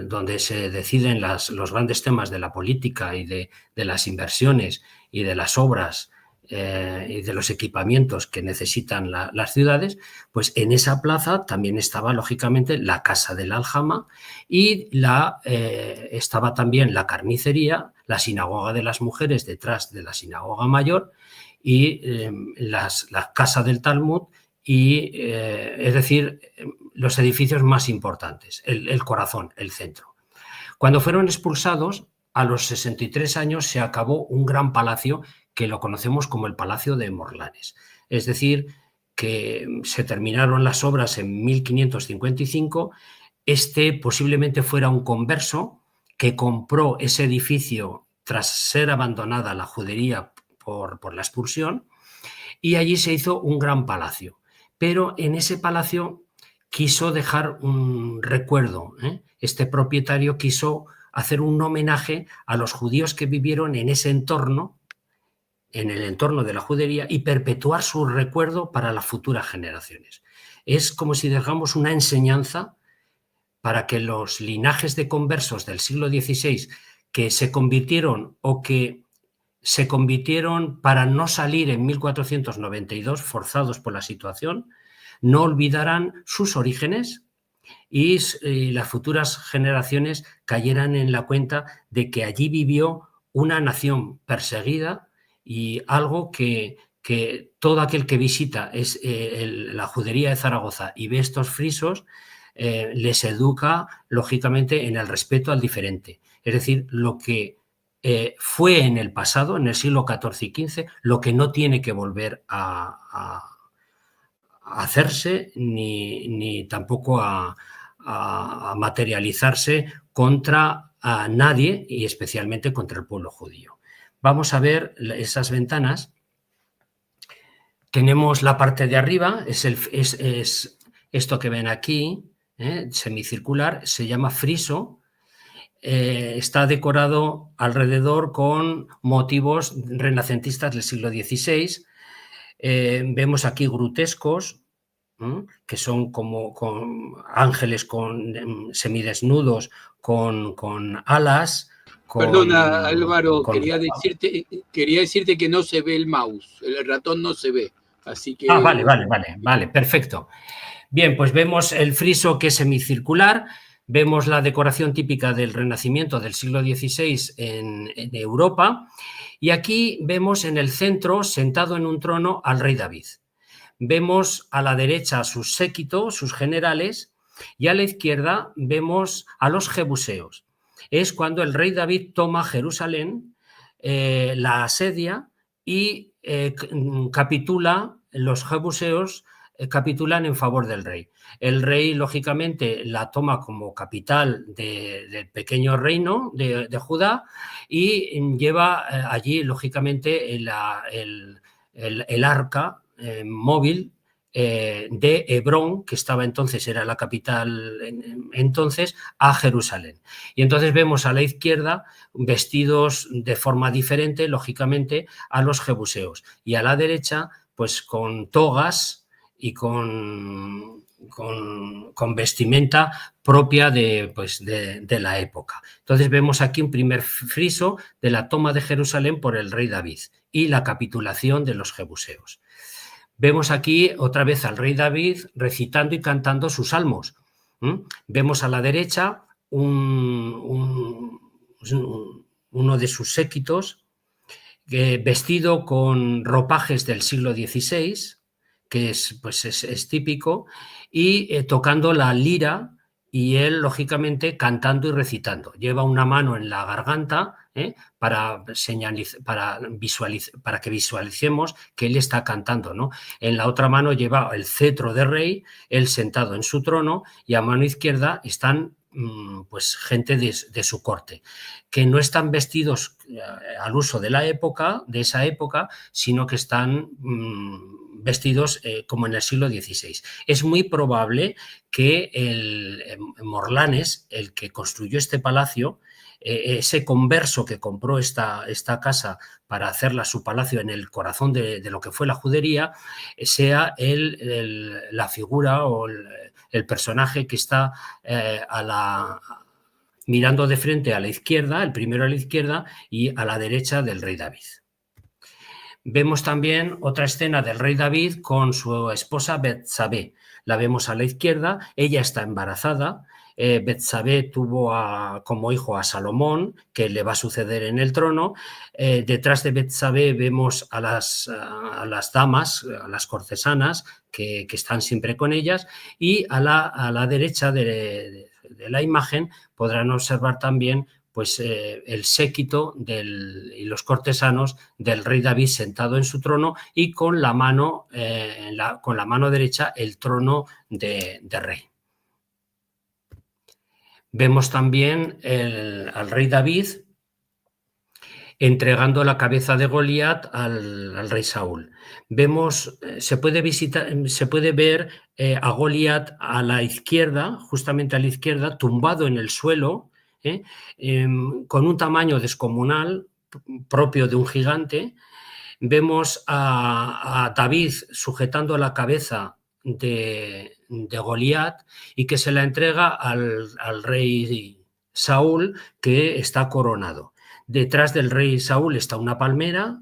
donde se deciden los grandes temas de la política y de las inversiones y de las obras y de los equipamientos que necesitan las ciudades. Pues en esa plaza también estaba lógicamente la Casa del Aljama, y estaba también la carnicería, la sinagoga de las mujeres detrás de la sinagoga mayor, y la Casa del Talmud, y es decir, los edificios más importantes, el corazón, el centro. Cuando fueron expulsados, a los 63 años se acabó un gran palacio que lo conocemos como el Palacio de Morlanes. Es decir, que se terminaron las obras en 1555. Este posiblemente fuera un converso que compró ese edificio tras ser abandonada la judería por la expulsión, y allí se hizo un gran palacio. Pero en ese palacio quiso dejar un recuerdo. Este propietario quiso hacer un homenaje a los judíos que vivieron en ese entorno, en el entorno de la judería, y perpetuar su recuerdo para las futuras generaciones. Es como si dejamos una enseñanza para que los linajes de conversos del siglo XVI que se convirtieron o que se convirtieron para no salir en 1492, forzados por la situación, no olvidaran sus orígenes y las futuras generaciones cayeran en la cuenta de que allí vivió una nación perseguida, y algo que todo aquel que visita la judería de Zaragoza y ve estos frisos, les educa lógicamente en el respeto al diferente. Es decir, lo que fue en el pasado, en el siglo XIV y XV, lo que no tiene que volver a hacerse ni tampoco a materializarse contra a nadie, y especialmente contra el pueblo judío. Vamos a ver esas ventanas. Tenemos la parte de arriba, es esto que ven aquí, semicircular, se llama friso. Está decorado alrededor con motivos renacentistas del siglo XVI. Vemos aquí grutescos, que son como con ángeles semidesnudos, con alas. Perdona, Álvaro, quería decirte que no se ve el mouse, el ratón no se ve. Así que... Vale, perfecto. Bien, pues vemos el friso que es semicircular, vemos la decoración típica del Renacimiento del siglo XVI en Europa, y aquí vemos en el centro, sentado en un trono, al rey David. Vemos a la derecha a sus séquito, sus generales, y a la izquierda vemos a los jebuseos. Es cuando el rey David toma Jerusalén, la asedia y capitula. Los jebuseos capitulan en favor del rey. El rey, lógicamente, la toma como capital del pequeño reino de Judá y lleva allí, lógicamente, el arca móvil de Hebrón, que estaba entonces, era la capital entonces, a Jerusalén. Y entonces vemos a la izquierda vestidos de forma diferente, lógicamente, a los jebuseos. Y a la derecha, pues con togas y con vestimenta propia de la época. Entonces vemos aquí un primer friso de la toma de Jerusalén por el rey David y la capitulación de los jebuseos. Vemos aquí otra vez al rey David recitando y cantando sus salmos. Vemos a la derecha uno de sus séquitos vestido con ropajes del siglo XVI, que es típico, y tocando la lira, y él, lógicamente, cantando y recitando. Lleva una mano en la garganta para que visualicemos que él está cantando, ¿no? En la otra mano lleva el cetro de rey, él sentado en su trono, y a mano izquierda están pues gente de su corte, que no están vestidos al uso de esa época, sino que están vestidos como en el siglo XVI. Es muy probable que Morlanes, el que construyó este palacio, ese converso que compró esta casa para hacerla su palacio en el corazón de lo que fue la judería, sea la figura o el personaje que está mirando de frente a la izquierda, el primero a la izquierda y a la derecha del rey David. Vemos también otra escena del rey David con su esposa Betsabé. La vemos a la izquierda, ella está embarazada. Betsabé tuvo como hijo a Salomón, que le va a suceder en el trono. Detrás de Betsabé vemos a las damas, a las cortesanas, que están siempre con ellas, y a la derecha de la imagen podrán observar también pues, el séquito y los cortesanos del rey David sentado en su trono y con la mano derecha el trono de rey. Vemos también al rey David entregando la cabeza de Goliat al rey Saúl. Vemos, se puede ver a Goliat a la izquierda, justamente a la izquierda, tumbado en el suelo, con un tamaño descomunal, propio de un gigante. Vemos a David sujetando la cabeza de Goliat y que se la entrega al rey Saúl, que está coronado. Detrás del rey Saúl está una palmera,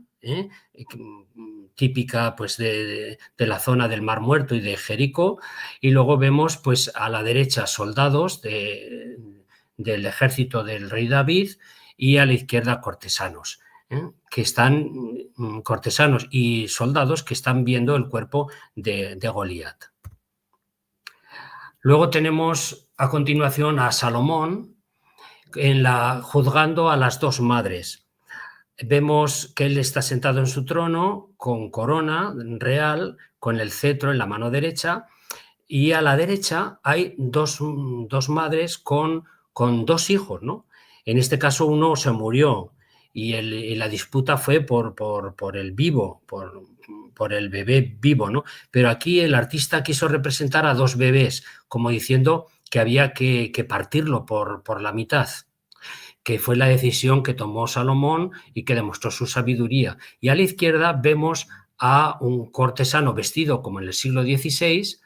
típica pues, de la zona del Mar Muerto y de Jericó, y luego vemos pues, a la derecha soldados del ejército del rey David y a la izquierda cortesanos, cortesanos y soldados que están viendo el cuerpo de Goliat. Luego tenemos a continuación a Salomón juzgando a las dos madres. Vemos que él está sentado en su trono con corona real, con el cetro en la mano derecha, y a la derecha hay dos madres con dos hijos, ¿no? En este caso uno se murió y la disputa fue por el vivo, por el bebé vivo, ¿no? Pero aquí el artista quiso representar a dos bebés, como diciendo que había que partirlo por la mitad, que fue la decisión que tomó Salomón y que demostró su sabiduría. Y a la izquierda vemos a un cortesano vestido como en el siglo XVI,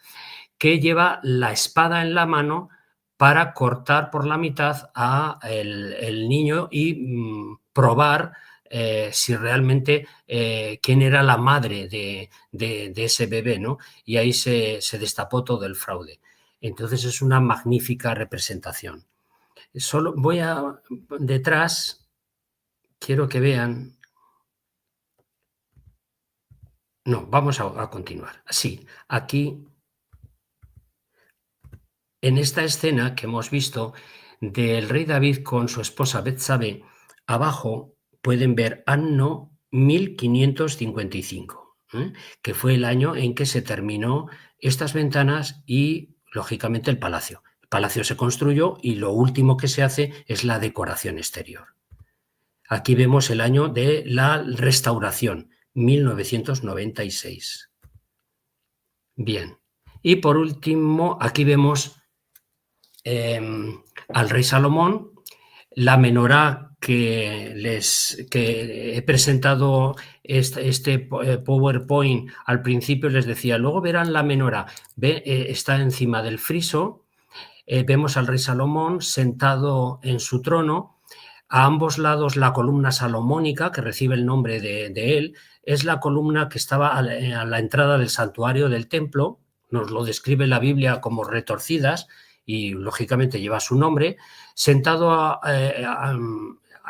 que lleva la espada en la mano para cortar por la mitad a el niño y probar si realmente quién era la madre de ese bebé, ¿no? Y ahí se destapó todo el fraude. Entonces es una magnífica representación. Solo voy a detrás, quiero que vean. No, vamos a continuar. Sí, aquí, en esta escena que hemos visto del rey David con su esposa Betsabé, abajo pueden ver Anno 1555, que fue el año en que se terminó estas ventanas y, lógicamente, el palacio. El palacio se construyó y lo último que se hace es la decoración exterior. Aquí vemos el año de la restauración, 1996. Bien. Y por último, aquí vemos al rey Salomón, la menorá que he presentado este PowerPoint al principio, les decía, luego verán la menorá, está encima del friso, vemos al rey Salomón sentado en su trono, a ambos lados la columna salomónica, que recibe el nombre de él, es la columna que estaba a la entrada del santuario del templo, nos lo describe la Biblia como retorcidas, y lógicamente lleva su nombre, sentado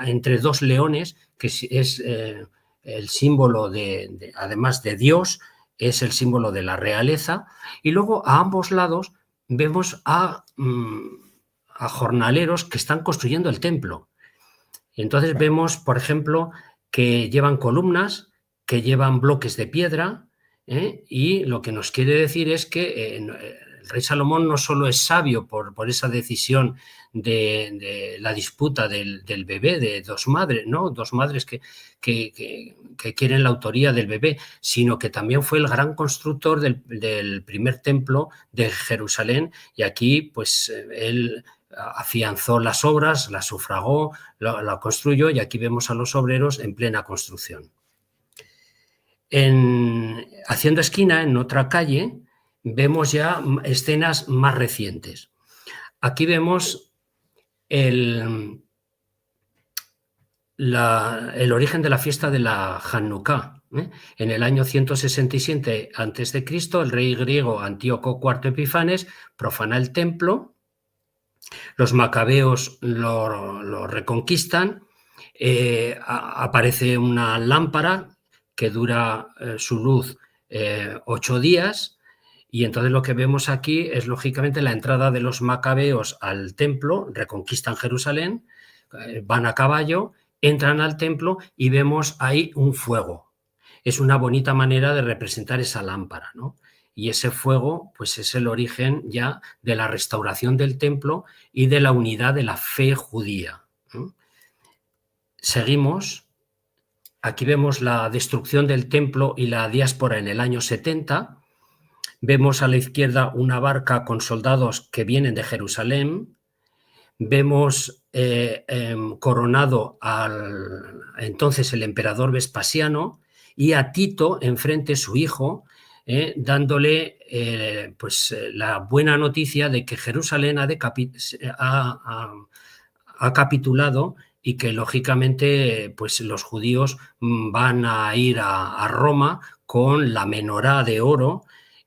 entre dos leones, que es el símbolo además de Dios, es el símbolo de la realeza, y luego a ambos lados vemos a jornaleros que están construyendo el templo. Entonces vemos, por ejemplo, que llevan columnas, que llevan bloques de piedra, y lo que nos quiere decir es que el rey Salomón no solo es sabio por esa decisión de la disputa del bebé de dos madres, ¿no? Dos madres que quieren la autoría del bebé, sino que también fue el gran constructor del primer templo de Jerusalén, y aquí pues él afianzó las obras, las sufragó, la construyó, y aquí vemos a los obreros en plena construcción. Haciendo esquina en otra calle vemos ya escenas más recientes. Aquí vemos el origen de la fiesta de la Hanukkah. En el año 167 a.C., el rey griego Antíoco IV Epifanes profana el templo, los macabeos lo reconquistan, aparece una lámpara que dura su luz 8 días, y entonces lo que vemos aquí es lógicamente la entrada de los macabeos al templo, reconquistan Jerusalén, van a caballo, entran al templo y vemos ahí un fuego. Es una bonita manera de representar esa lámpara, ¿no? Y ese fuego pues es el origen ya de la restauración del templo y de la unidad de la fe judía. Seguimos. Aquí vemos la destrucción del templo y la diáspora en el año 70. Vemos a la izquierda una barca con soldados que vienen de Jerusalén. Vemos coronado entonces el emperador Vespasiano, y a Tito enfrente su hijo, dándole la buena noticia de que Jerusalén ha capitulado, y que lógicamente pues los judíos van a ir a Roma con la menorá de oro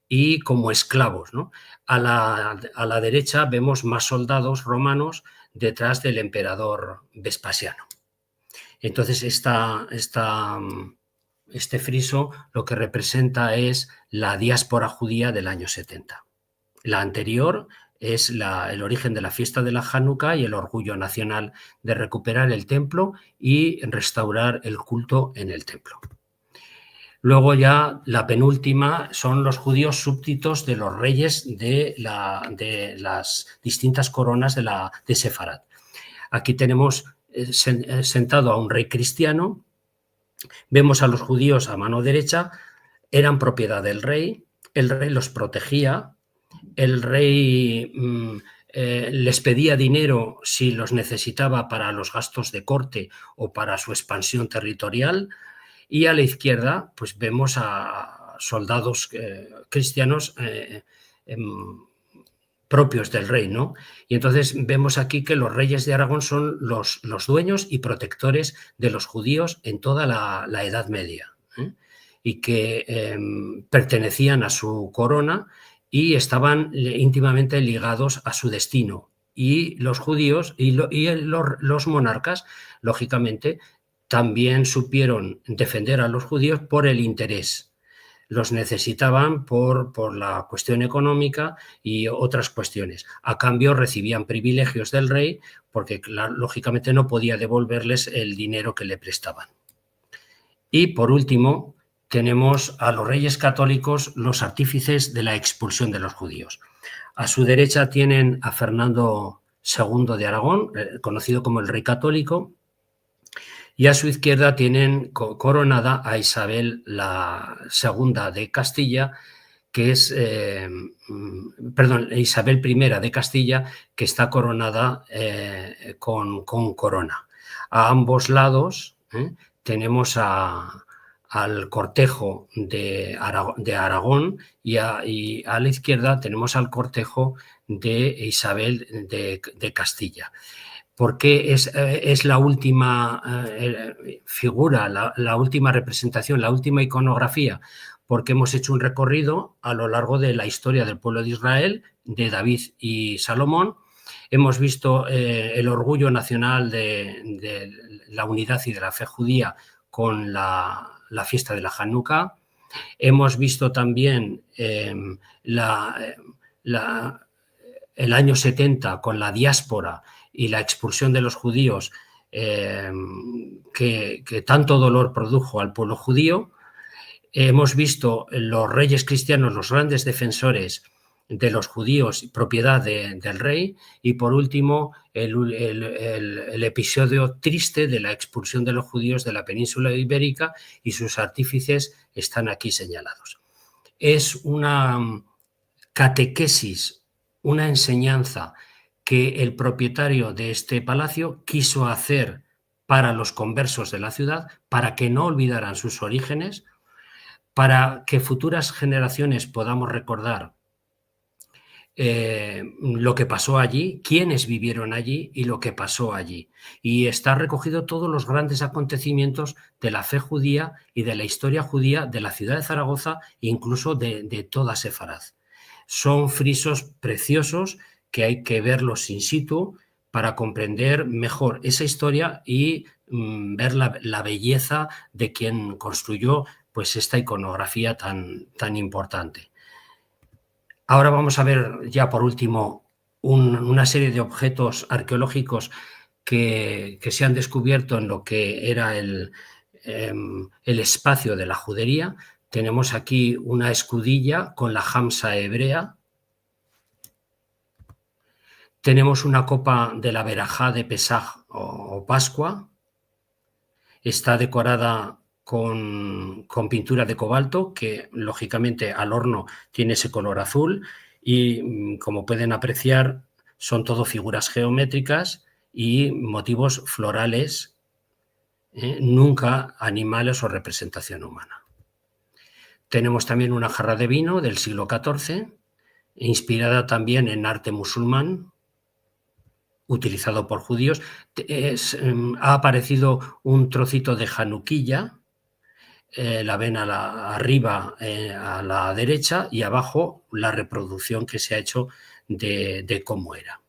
y como esclavos, ¿no? A la derecha vemos más soldados romanos detrás del emperador Vespasiano. Entonces este friso lo que representa es la diáspora judía del año 70. La anterior es el origen de la fiesta de la Hanukkah y el orgullo nacional de recuperar el templo y restaurar el culto en el templo. Luego ya la penúltima son los judíos súbditos de los reyes de las distintas coronas de Sefarad. Aquí tenemos sentado a un rey cristiano, vemos a los judíos a mano derecha, eran propiedad del rey, el rey los protegía, el rey les pedía dinero si los necesitaba para los gastos de corte o para su expansión territorial, y a la izquierda pues vemos a soldados cristianos propios del rey, ¿no? Y entonces vemos aquí que los reyes de Aragón son los dueños y protectores de los judíos en toda la Edad Media, ¿eh? Y que pertenecían a su corona y estaban íntimamente ligados a su destino. Y los judíos y los monarcas, lógicamente, también supieron defender a los judíos por el interés. Los necesitaban por la cuestión económica y otras cuestiones. A cambio recibían privilegios del rey porque, lógicamente, no podía devolverles el dinero que le prestaban. Y, por último, tenemos a los reyes católicos, los artífices de la expulsión de los judíos. A su derecha tienen a Fernando II de Aragón, conocido como el Rey Católico, y a su izquierda tienen coronada a Isabel II de Castilla, que es, Isabel I de Castilla, que está coronada con corona. A ambos lados tenemos al cortejo de Aragón y a la izquierda tenemos al cortejo de Isabel de Castilla. Porque es la última figura, la última representación, la última iconografía, porque hemos hecho un recorrido a lo largo de la historia del pueblo de Israel, de David y Salomón. Hemos visto el orgullo nacional de la unidad y de la fe judía con la fiesta de la Hanukkah. Hemos visto también el año 70 con la diáspora y la expulsión de los judíos que tanto dolor produjo al pueblo judío. Hemos visto los reyes cristianos, los grandes defensores de los judíos, propiedad del rey, y por último el episodio triste de la expulsión de los judíos de la península ibérica, y sus artífices están aquí señalados. Es una catequesis, una enseñanza que el propietario de este palacio quiso hacer para los conversos de la ciudad, para que no olvidaran sus orígenes, para que futuras generaciones podamos recordar lo que pasó allí, quiénes vivieron allí y lo que pasó allí. Y está recogido todos los grandes acontecimientos de la fe judía y de la historia judía de la ciudad de Zaragoza e incluso de toda Sefaraz. Son frisos preciosos que hay que verlos in situ para comprender mejor esa historia y ver la belleza de quien construyó pues esta iconografía tan importante. Ahora vamos a ver ya por último una serie de objetos arqueológicos que se han descubierto en lo que era el espacio de la judería. Tenemos aquí una escudilla con la Hamsa hebrea. Tenemos una copa de la Berajá de Pesaj o Pascua. Está decorada con pintura de cobalto, que lógicamente al horno tiene ese color azul, y como pueden apreciar son todo figuras geométricas y motivos florales, nunca animales o representación humana. Tenemos también una jarra de vino del siglo XIV, inspirada también en arte musulmán, utilizado por judíos. Ha aparecido un trocito de januquilla, la ven arriba a la derecha, y abajo la reproducción que se ha hecho de cómo era.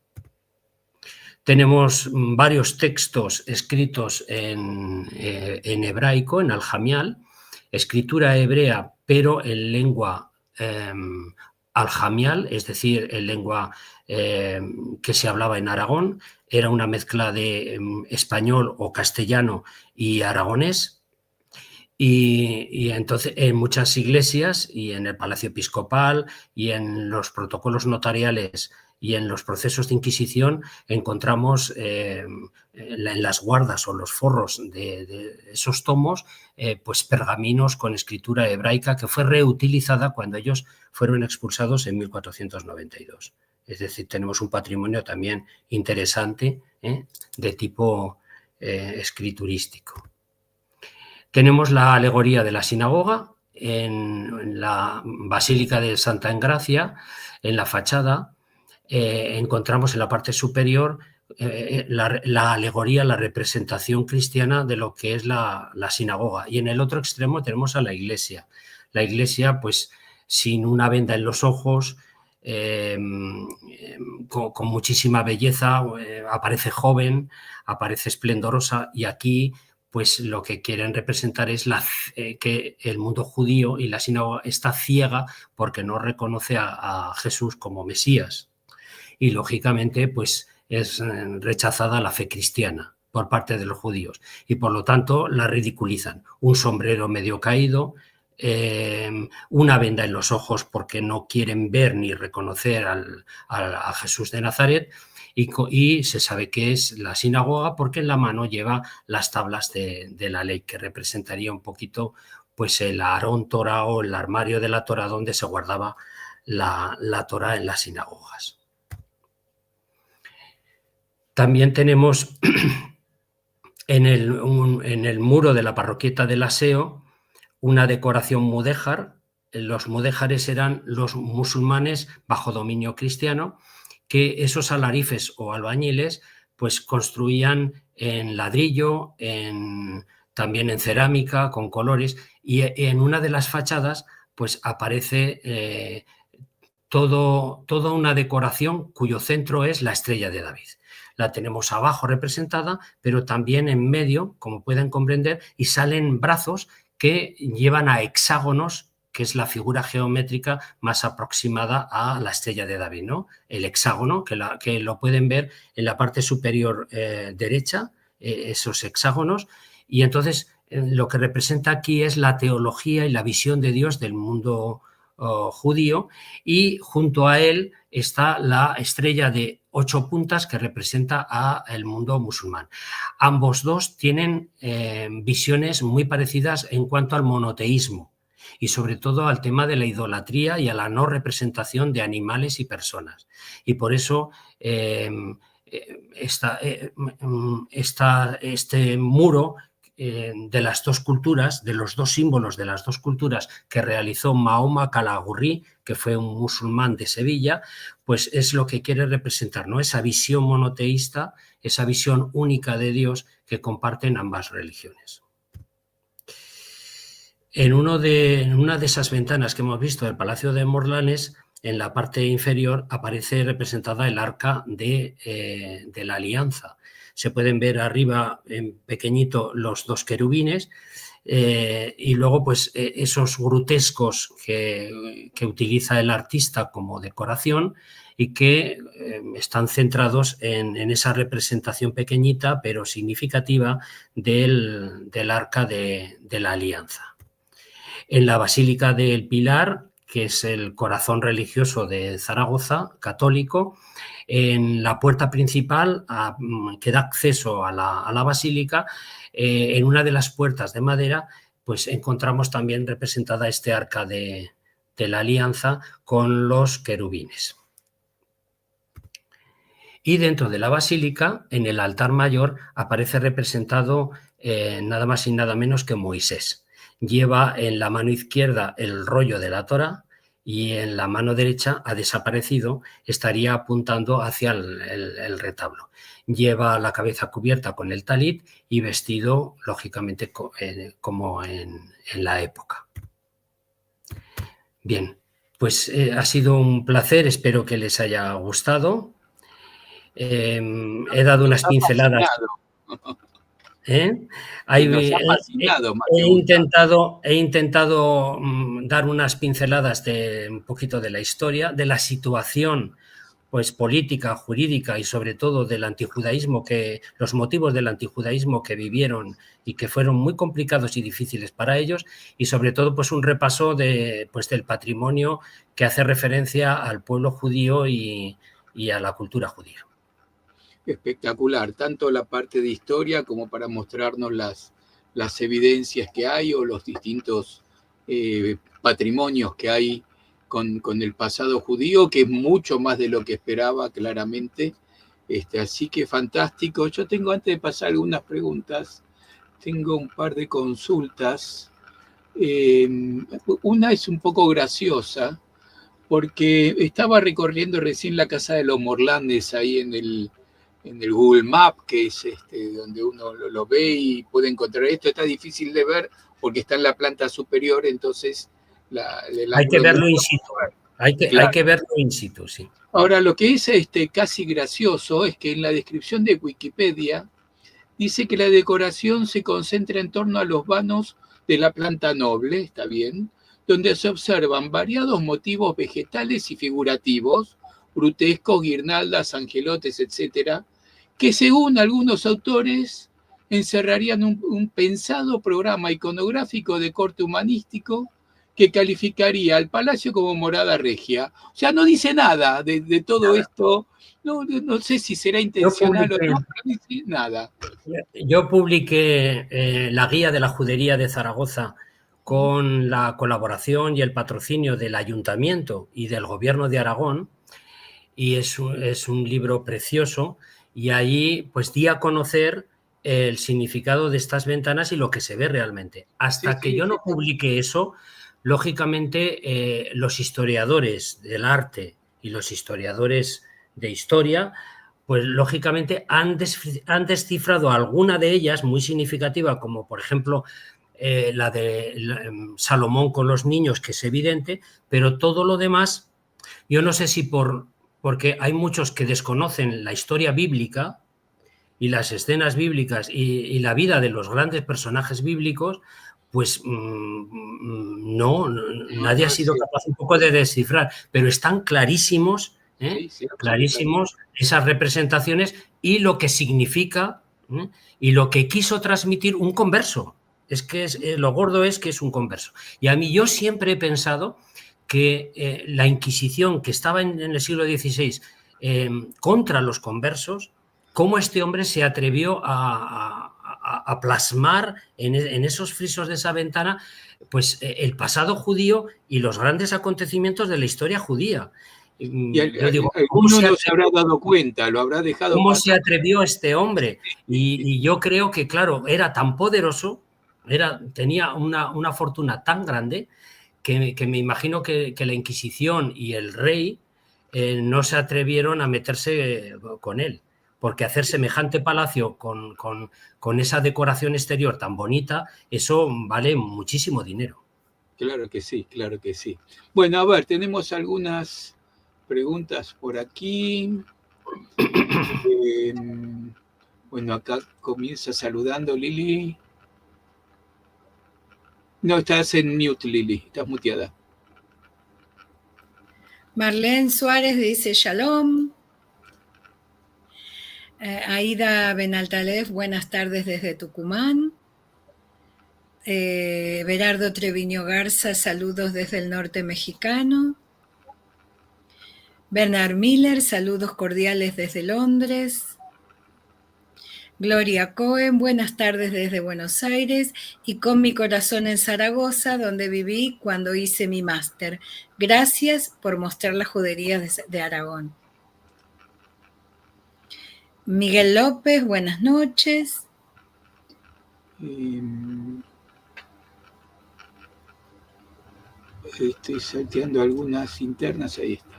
Tenemos varios textos escritos en hebraico, en aljamial, escritura hebrea, pero en lengua aljamial, es decir, en lengua que se hablaba en Aragón. Era una mezcla de español o castellano y aragonés. Y entonces en muchas iglesias y en el Palacio Episcopal y en los protocolos notariales y en los procesos de Inquisición encontramos en las guardas o los forros de esos tomos pues pergaminos con escritura hebraica que fue reutilizada cuando ellos fueron expulsados en 1492. Es decir, tenemos un patrimonio también interesante de tipo escriturístico. Tenemos la alegoría de la sinagoga en la Basílica de Santa Engracia, en la fachada, encontramos en la parte superior la alegoría, la representación cristiana de lo que es la sinagoga. Y en el otro extremo tenemos a la iglesia. La iglesia, pues, sin una venda en los ojos, con muchísima belleza, aparece joven, aparece esplendorosa, y aquí pues lo que quieren representar es que el mundo judío y la sinagoga está ciega porque no reconoce a Jesús como Mesías. Y lógicamente pues es rechazada la fe cristiana por parte de los judíos y por lo tanto la ridiculizan. Un sombrero medio caído, una venda en los ojos porque no quieren ver ni reconocer a Jesús de Nazaret, y se sabe que es la sinagoga porque en la mano lleva las tablas de la ley, que representaría un poquito pues el Aarón Torah o el armario de la Torah donde se guardaba la Torah en las sinagogas. También tenemos en el muro de la parroquieta del Aseo una decoración mudéjar. Los mudéjares eran los musulmanes bajo dominio cristiano, que esos alarifes o albañiles pues construían en ladrillo, también en cerámica, con colores, y en una de las fachadas pues aparece toda una decoración cuyo centro es la estrella de David. La tenemos abajo representada, pero también en medio, como pueden comprender, y salen brazos que llevan a hexágonos, que es la figura geométrica más aproximada a la estrella de David, ¿no? El hexágono, que lo pueden ver en la parte superior derecha, esos hexágonos, y entonces lo que representa aquí es la teología y la visión de Dios del mundo judío, y junto a él está la estrella de 8 puntas que representa al mundo musulmán. Ambos dos tienen visiones muy parecidas en cuanto al monoteísmo y sobre todo al tema de la idolatría y a la no representación de animales y personas. Y por eso este muro de las dos culturas, de los dos símbolos de las dos culturas que realizó Mahoma Calagurri, que fue un musulmán de Sevilla, pues es lo que quiere representar, ¿no? Esa visión monoteísta, esa visión única de Dios que comparten ambas religiones. En una de esas ventanas que hemos visto del Palacio de Morlanes, en la parte inferior aparece representada el arca de la alianza. Se pueden ver arriba en pequeñito los 2 querubines y luego pues esos grutescos que utiliza el artista como decoración y que están centrados en esa representación pequeñita pero significativa del arca de la alianza. En la Basílica del Pilar, que es el corazón religioso de Zaragoza, católico, en la puerta principal que da acceso a la basílica, en una de las puertas de madera, pues encontramos también representada este arca de la alianza con los querubines. Y dentro de la basílica, en el altar mayor, aparece representado nada más y nada menos que Moisés. Lleva en la mano izquierda el rollo de la Torá y en la mano derecha ha desaparecido, estaría apuntando hacia el retablo. Lleva la cabeza cubierta con el talit y vestido, lógicamente, como en la época. Bien, pues ha sido un placer, espero que les haya gustado. He dado unas pinceladas. He intentado dar unas pinceladas de un poquito de la historia, de la situación pues política, jurídica y sobre todo del antijudaísmo, los motivos del antijudaísmo que vivieron y que fueron muy complicados y difíciles para ellos, y sobre todo pues un repaso del patrimonio que hace referencia al pueblo judío y a la cultura judía. Espectacular, tanto la parte de historia como para mostrarnos las evidencias que hay o los distintos patrimonios que hay con el pasado judío, que es mucho más de lo que esperaba claramente. Así que fantástico. Yo tengo, antes de pasar algunas preguntas, tengo un par de consultas. Una es un poco graciosa, porque estaba recorriendo recién la casa de los Morlandes ahí en el Google Map, que es donde uno lo ve y puede encontrar esto. Está difícil de ver porque está en la planta superior, entonces hay que verlo in situ. Hay que verlo in situ, sí. Ahora, lo que es casi gracioso es que en la descripción de Wikipedia dice que la decoración se concentra en torno a los vanos de la planta noble, está bien, donde se observan variados motivos vegetales y figurativos, grutescos, guirnaldas, angelotes, etcétera, que según algunos autores encerrarían un pensado programa iconográfico de corte humanístico que calificaría al palacio como morada regia. O sea, no dice nada de todo esto. No sé si será intencional o no, pero no dice nada. Yo publiqué la guía de la judería de Zaragoza con la colaboración y el patrocinio del Ayuntamiento y del Gobierno de Aragón, y es un libro precioso, y allí pues di a conocer el significado de estas ventanas y lo que se ve realmente. Hasta que yo no publique eso, lógicamente los historiadores del arte y los historiadores de historia, pues lógicamente han descifrado alguna de ellas muy significativa, como por ejemplo la de Salomón con los niños, que es evidente, pero todo lo demás, yo no sé si porque hay muchos que desconocen la historia bíblica y las escenas bíblicas y la vida de los grandes personajes bíblicos, pues nadie ha sido capaz un poco de descifrar, pero están clarísimos, clarísimos esas representaciones y lo que significa y lo que quiso transmitir un converso. Es que lo gordo es que es un converso. Y a mí, yo siempre he pensado que la Inquisición, que estaba en el siglo XVI contra los conversos, cómo este hombre se atrevió a plasmar en esos frisos de esa ventana pues el pasado judío y los grandes acontecimientos de la historia judía. Yo digo, alguno no se habrá dado cuenta, lo habrá dejado ¿Cómo pasar? se atrevió este hombre? Y yo creo que, claro, era tan poderoso, tenía una fortuna tan grande, que me imagino que la Inquisición y el rey no se atrevieron a meterse con él, porque hacer semejante palacio con esa decoración exterior tan bonita, eso vale muchísimo dinero. Claro que sí, claro que sí. Bueno, a ver, tenemos algunas preguntas por aquí. Bueno, acá comienza saludando Lili. No, estás en mute, Lili, estás muteada. Marlene Suárez dice Shalom. Aida Benaltalef, buenas tardes desde Tucumán. Berardo Treviño Garza, saludos desde el norte mexicano. Bernard Miller, saludos cordiales desde Londres. Gloria Cohen, buenas tardes desde Buenos Aires y con mi corazón en Zaragoza, donde viví cuando hice mi máster. Gracias por mostrar la judería de Aragón. Miguel López, buenas noches. Estoy salteando algunas internas, ahí está.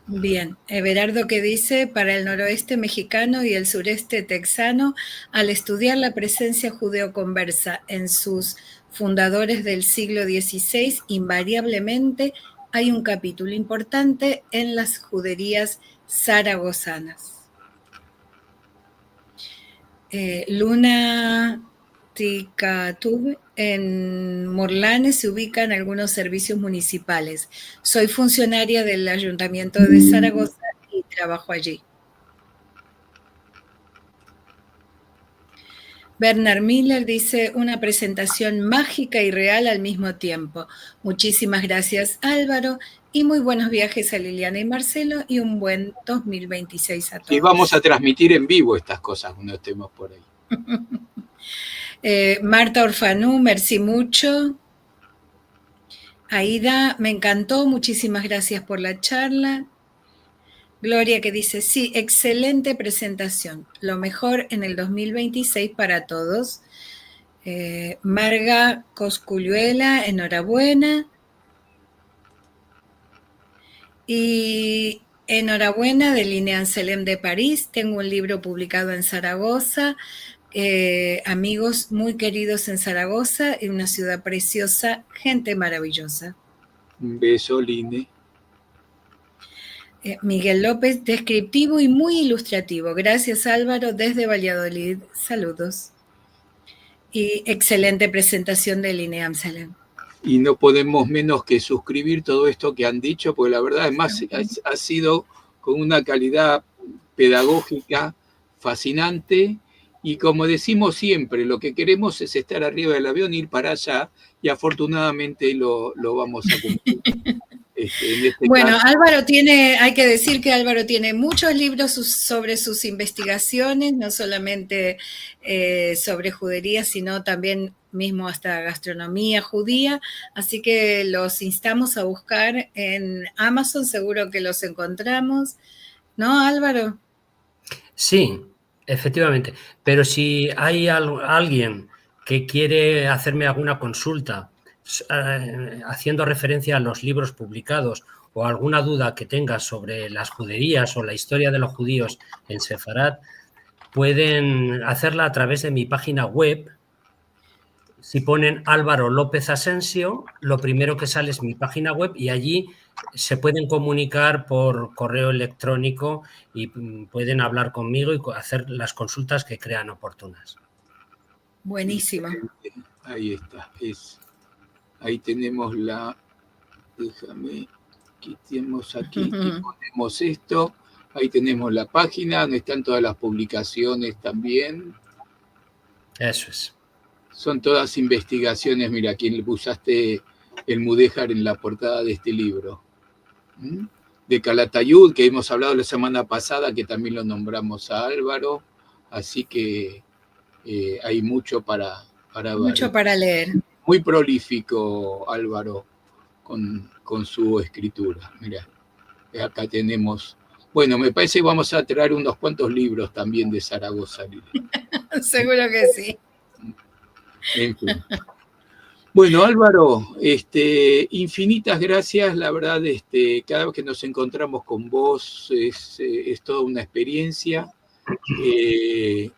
Bien, Everardo que dice, para el noroeste mexicano y el sureste texano, al estudiar la presencia judeoconversa en sus fundadores del siglo XVI, invariablemente hay un capítulo importante en las juderías zaragozanas. Luna Ticatub, en Morlanes se ubican algunos servicios municipales. Soy funcionaria del Ayuntamiento de Zaragoza y trabajo allí. Bernard Miller dice, una presentación mágica y real al mismo tiempo. Muchísimas gracias, Álvaro, y muy buenos viajes a Liliana y Marcelo y un buen 2026 a todos. Y vamos a transmitir en vivo estas cosas cuando estemos por ahí. Marta Orfanú, merci mucho. Aida, me encantó, muchísimas gracias por la charla. Gloria que dice, sí, excelente presentación, lo mejor en el 2026 para todos. Marga Cosculluela, enhorabuena. Y enhorabuena del Lineam Selem de París. Tengo un libro publicado en Zaragoza. Amigos muy queridos en Zaragoza, y una ciudad preciosa, gente maravillosa. Un beso, Line. Miguel López, descriptivo y muy ilustrativo. Gracias, Álvaro, desde Valladolid. Saludos. Y excelente presentación de Lineam Selem. Y no podemos menos que suscribir todo esto que han dicho, porque la verdad, además, ha sido con una calidad pedagógica fascinante. Y como decimos siempre, lo que queremos es estar arriba del avión, ir para allá, y afortunadamente lo vamos a cumplir. Bueno, caso. Álvaro hay que decir que Álvaro tiene muchos libros sobre sus investigaciones, no solamente sobre judería, sino también mismo hasta gastronomía judía, así que los instamos a buscar en Amazon, seguro que los encontramos, ¿no, Álvaro? Sí, efectivamente, pero si hay alguien que quiere hacerme alguna consulta haciendo referencia a los libros publicados o alguna duda que tenga sobre las juderías o la historia de los judíos en Sefarad, pueden hacerla a través de mi página web. Si ponen Álvaro López Asensio, lo primero que sale es mi página web y allí se pueden comunicar por correo electrónico y pueden hablar conmigo y hacer las consultas que crean oportunas. Buenísimo. Ahí está. Ahí tenemos déjame, quitemos aquí y ponemos esto. Ahí tenemos la página donde están todas las publicaciones también. Eso es. Son todas investigaciones. Mira, aquí usaste el Mudéjar en la portada de este libro. De Calatayud, que hemos hablado la semana pasada, que también lo nombramos a Álvaro. Así que hay mucho para mucho para leer. Muy prolífico, Álvaro, con su escritura. Mira, acá tenemos... Bueno, me parece que vamos a traer unos cuantos libros también de Zaragoza. Seguro que sí. En fin. Bueno, Álvaro, infinitas gracias. La verdad, cada vez que nos encontramos con vos es toda una experiencia.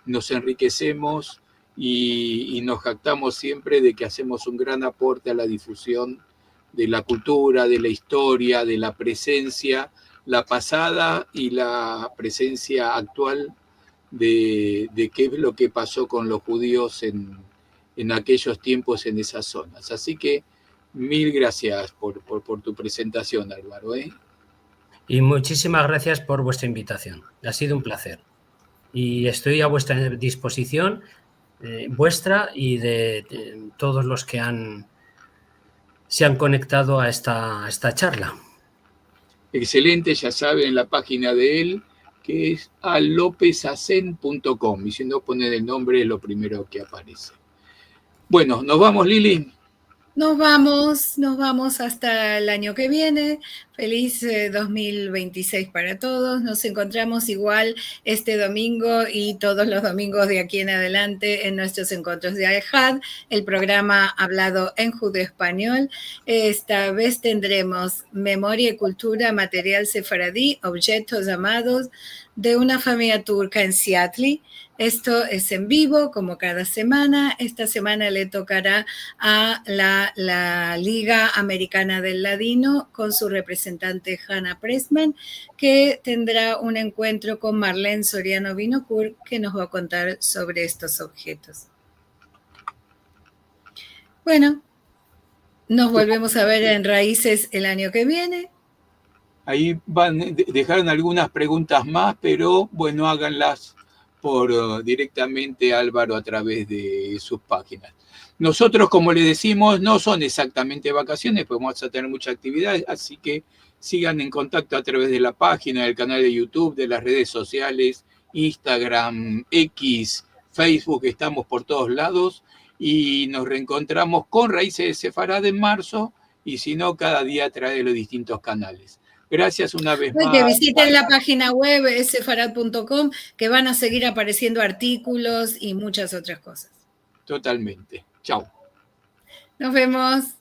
Nos enriquecemos y nos jactamos siempre de que hacemos un gran aporte a la difusión de la cultura, de la historia, de la presencia, la pasada y la presencia actual de qué es lo que pasó con los judíos en aquellos tiempos en esas zonas. Así que mil gracias por tu presentación, Álvaro. Y muchísimas gracias por vuestra invitación. Ha sido un placer. Y estoy a vuestra disposición, vuestra y de todos los que se han conectado a esta charla. Excelente, ya saben, en la página de él, que es alopezasen.com. Y si no ponen el nombre, es lo primero que aparece. Bueno, ¿nos vamos, Lili? Nos vamos hasta el año que viene. Feliz 2026 para todos. Nos encontramos igual este domingo y todos los domingos de aquí en adelante en nuestros encuentros de Al-Had, el programa hablado en judeo-español. Esta vez tendremos Memoria y Cultura, Material Sefaradí, Objetos Amados, de una familia turca en Seattle. Esto es en vivo, como cada semana. Esta semana le tocará a la Liga Americana del Ladino con su representante Hannah Pressman, que tendrá un encuentro con Marlene Soriano Vinokur, que nos va a contar sobre estos objetos. Bueno, nos volvemos a ver en Raíces el año que viene. Ahí dejaron algunas preguntas más, pero bueno, háganlas directamente a Álvaro a través de sus páginas. Nosotros, como les decimos, no son exactamente vacaciones, pues vamos a tener mucha actividad, así que sigan en contacto a través de la página, del canal de YouTube, de las redes sociales, Instagram, X, Facebook, estamos por todos lados y nos reencontramos con Raíces de Sefarad en marzo y si no, cada día a través de los distintos canales. Gracias una vez más. Que visiten la página web sefarad.com, que van a seguir apareciendo artículos y muchas otras cosas. Totalmente. Chao. Nos vemos.